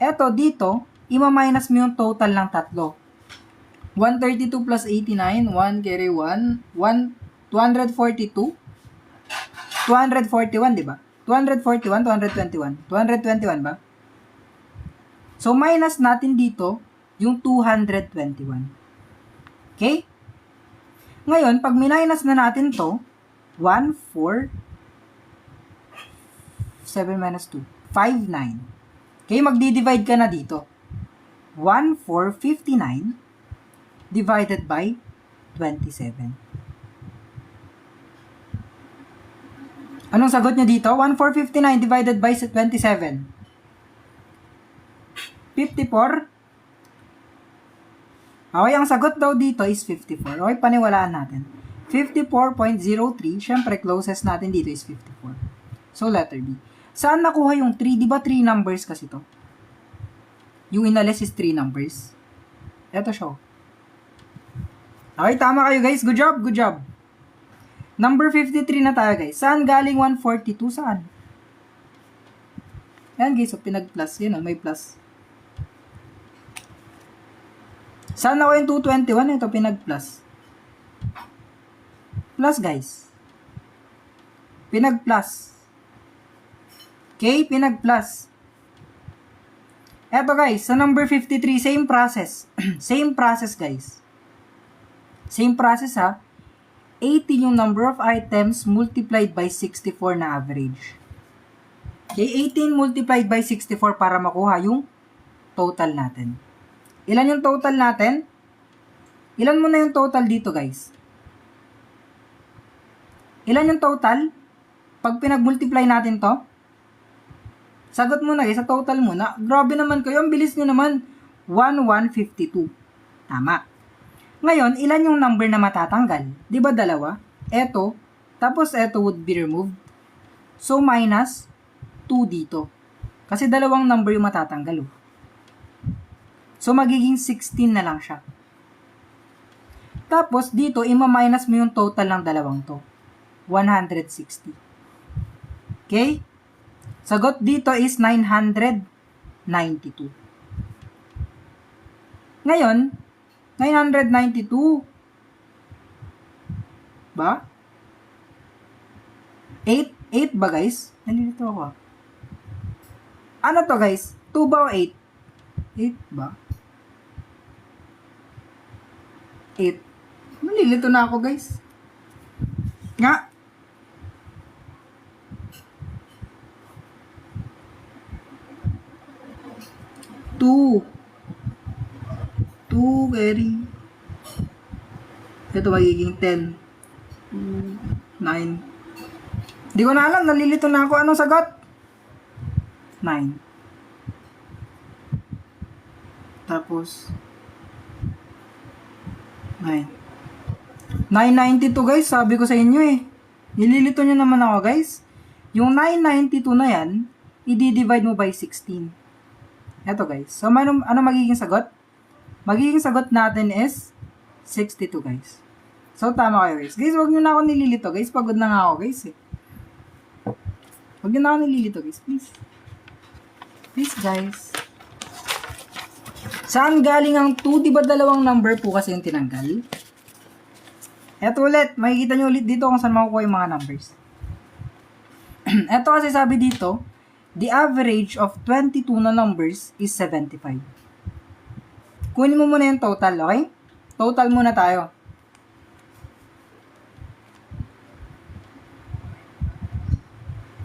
Eto, dito, ima-minus mo yung total ng tatlo. 132 plus 89, 1 carry 1, 242, 241, di ba? 241, 221. 221 ba? So, minus natin dito yung 221. Okay? Ngayon, pag minus na natin to, 1, 4, 7 minus 2, 5, 9. Okay, magdi-divide ka na dito. 1, 4, 59 divided by 27. Anong sagot nyo dito? 1459 divided by 27. 54. Okay, ang sagot daw dito is 54. Okay, paniwalaan natin. 54.03. Siyempre, closest natin dito is 54. So, letter B. Saan nakuha yung 3? Di ba 3 numbers kasi to? Yung inalis is 3 numbers. Eto siya. Okay, tama kayo guys. Good job, good job. Number 53 na tayo guys. Saan galing 142? Saan? Yan guys, so pinag-plus. Yan o, may plus. Saan ako yung 221? Ito, pinag-plus. Plus guys. Pinag-plus. Okay, pinag-plus. Eto guys, sa number 53, same process. Same process guys. Same process ha. 18 yung number of items multiplied by 64 na average. Okay, 18 multiplied by 64 para makuha yung total natin. Ilan yung total natin? Ilan mo na yung total dito guys? Ilan yung total? Pag pinag-multiply natin to? Sagot muna guys, sa total muna. Grabe naman kayo, ang bilis nyo naman. 1152. Tama. Ngayon, ilan yung number na matatanggal? Di ba dalawa? Eto, tapos eto would be removed. So, minus 2 dito. Kasi dalawang number yung matatanggal. Oh. So, magiging 16 na lang siya. Tapos, dito, ima-minus mo yung total ng dalawang to. 160. Okay? Sagot dito is 992. Ngayon, 992. Ba? 8 ba guys? Nandito ako. Ano to guys? 2 ba o 8? 8 ba? 8. Malilito na ako guys. Nga. Two carry. Ito magiging 10. 9. Di ko na alam, nalilito na ako. Anong sagot? 9. Tapos 9. 992 guys, sabi ko sa inyo eh. Nililito nyo naman ako guys. Yung 992 na yan, i-divide mo by 16. Ito guys. So, ano magiging sagot? Magiging sagot natin is 62 guys. So, tama kayo guys. Guys, huwag nyo na ako nililito guys. Pagod na nga ako guys eh. Huwag nyo na ako nililito guys. Please. Please guys. Saan galing ang 2? Diba dalawang number po kasi yung tinanggal? Eto ulit. Makikita nyo ulit dito kung saan makukuha yung mga numbers. Eto kasi sabi dito, the average of 22 na numbers is 75. Kunin mo muna yung total, okay? Total muna tayo.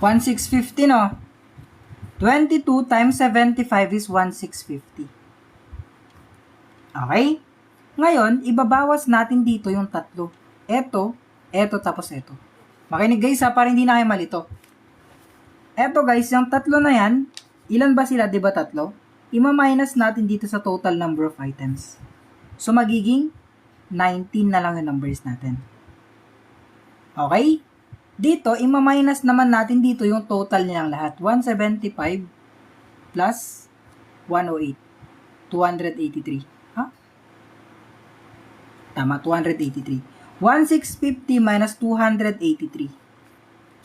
$1,650, no? 22 times 75 is 1,650. Okay? Ngayon, ibabawas natin dito yung tatlo. Eto, tapos eto. Makinig guys ha, para hindi na kayo malito. Eto guys, yung tatlo na yan, ilan ba sila? Diba tatlo? ima-minus natin dito sa total number of items. So, magiging 19 na lang yung numbers natin. Okay? Dito, ima-minus naman natin dito yung total nilang lahat. 175 plus 108. 283. Ha? Tama, 283. 1650 minus 283.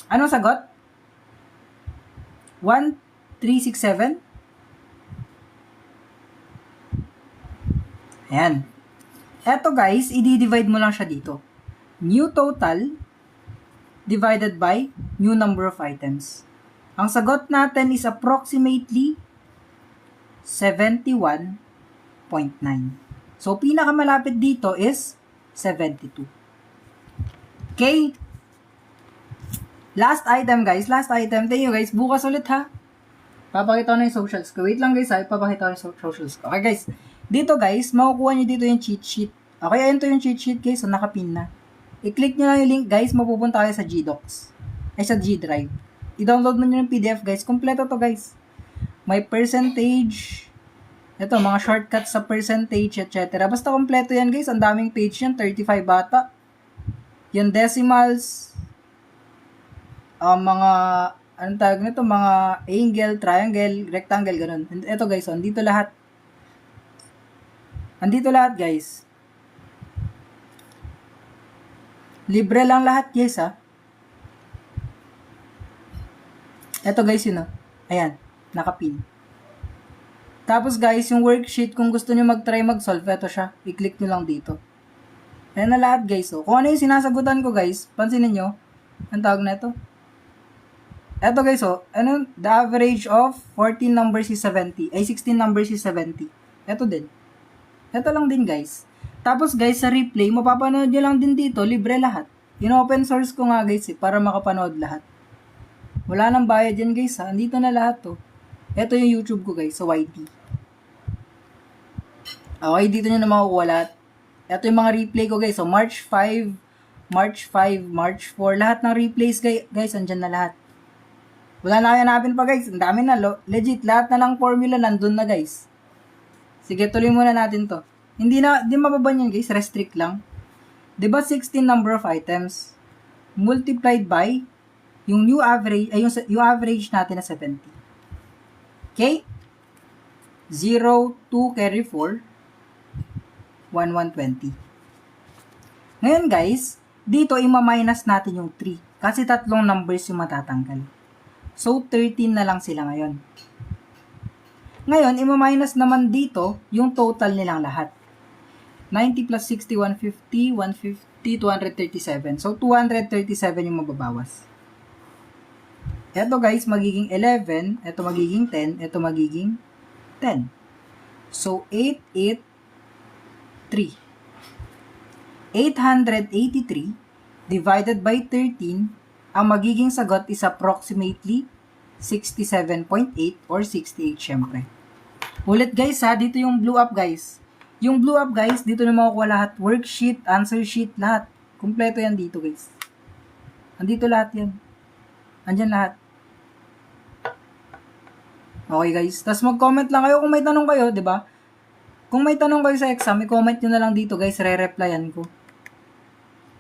Anong sagot? 1367? Ayan. Eto guys, i-divide mo lang siya dito. New total divided by new number of items. Ang sagot natin is approximately 71.9. So, pinakamalapit dito is 72. Okay? Last item, guys. Last item. Thank you, guys. Bukas ulit, ha? Papakita ko na yung socials ko. Wait lang, guys, ha? Papakita ko na yung socials ko. Okay, guys. Dito, guys, makukuha nyo dito yung cheat sheet. Okay, ayun to yung cheat sheet, guys. So, nakapin na. I-click nyo lang yung link, guys. Mapupunta kayo sa Gdocs. Ay, sa G Drive. I-download mo nyo yung PDF, guys. Kompleto to, guys. May percentage. Ito, mga shortcuts sa percentage, etc. Basta kompleto yan, guys. Ang daming page yan. 35 bata. Yung decimals. Mga, anong tawag nito? Mga angle, triangle, rectangle, ganun. Ito, guys. So, andito lahat. Andito lahat, guys. Libre lang lahat, guys, ha. Ito, guys, yun, ha. Ayan, nakapin. Tapos, guys, yung worksheet, kung gusto nyo mag-try mag-solve, ito siya. I-click nyo lang dito. Ayan na lahat, guys. So, kung ano yung sinasagutan ko, guys, pansinin nyo. Ang tawag na ito. Ito, guys, so, ano, the average of 14 numbers is 70. Ay, 16 numbers is 70. Ito din. Ito lang din, guys. Tapos, guys, sa replay, mapapanood nyo lang din dito, libre lahat. In-open source ko nga, guys, para makapanood lahat. Wala nang bayad yan, guys, ha. Andito na lahat, to. Ito yung YouTube ko, guys, sa YT. Okay, dito nyo na makukuha lahat. Ito yung mga replay ko, guys. So, March 5, March 5, March 4. Lahat ng replays, guys, andyan na lahat. Wala na kayo hanapin pa, guys. Ang dami na. Legit, lahat na lang formula nandun na, guys. Sige, tuloy muna natin to. Hindi mababan yan, guys. Restrict lang. Diba 16 number of items multiplied by yung new average, ay yung average natin na 70. Okay? 0, 2, carry 4, 1, 120. Ngayon, guys, dito ima-minus natin yung 3. Kasi tatlong numbers yung matatanggal. So, 13 na lang sila ngayon. Ngayon, ima-minus naman dito yung total nilang lahat. 90 plus 60, 150, 150, 237. So, 237 yung mababawas. Ito, guys, magiging 11. Ito magiging 10. Ito magiging 10. So, 883. 883 divided by 13, ang magiging sagot is approximately 67.8 or 68 syempre. Ulit, guys, ha, dito yung blue up, guys. Yung blue up, guys, dito na makukuha lahat. Worksheet, answer sheet, lahat. Kompleto yan dito, guys. Andito lahat yan. Andyan lahat. Okay, guys. Tapos mag-comment lang kayo kung may tanong kayo, di ba? Kung may tanong kayo sa exam, i-comment nyo na lang dito, guys. Re-replyan ko.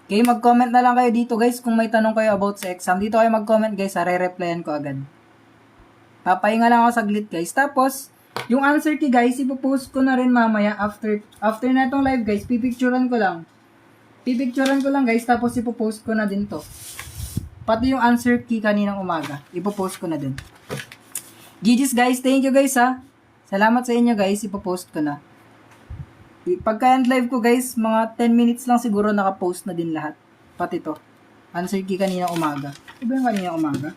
Okay, mag-comment na lang kayo dito, guys, kung may tanong kayo about sa exam. Dito kayo mag-comment, guys, re-replyan ko agad. Papahinga lang ako saglit, guys. Tapos, yung answer key, guys, ipopost ko na rin mamaya after na itong live, guys. Pipicturean ko lang. Guys, tapos ipopost ko na din to. Pati yung answer key kaninang umaga. Ipopost ko na din. GG's, guys. Thank you, guys, ha. Salamat sa inyo, guys. Ipopost ko na. Pagka-end live ko, guys, mga 10 minutes lang siguro nakapost na din lahat. Pati to. Answer key kaninang umaga. Iba yung kaninang umaga?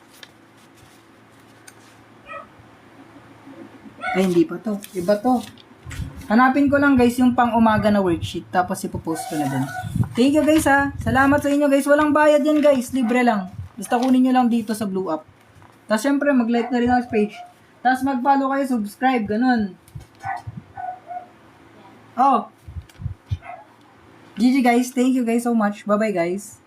Ay, hindi pa to. Iba to. Hanapin ko lang, guys, yung pang-umaga na worksheet. Tapos ipopost ko na din. Thank you, guys, ha. Salamat sa inyo, guys. Walang bayad yan, guys. Libre lang. Basta kunin nyo lang dito sa blue up. Tapos, syempre, mag-like na rin ang page. Tapos, mag-follow kayo, subscribe. Ganun. Oh. GG, guys. Thank you, guys, so much. Bye-bye, guys.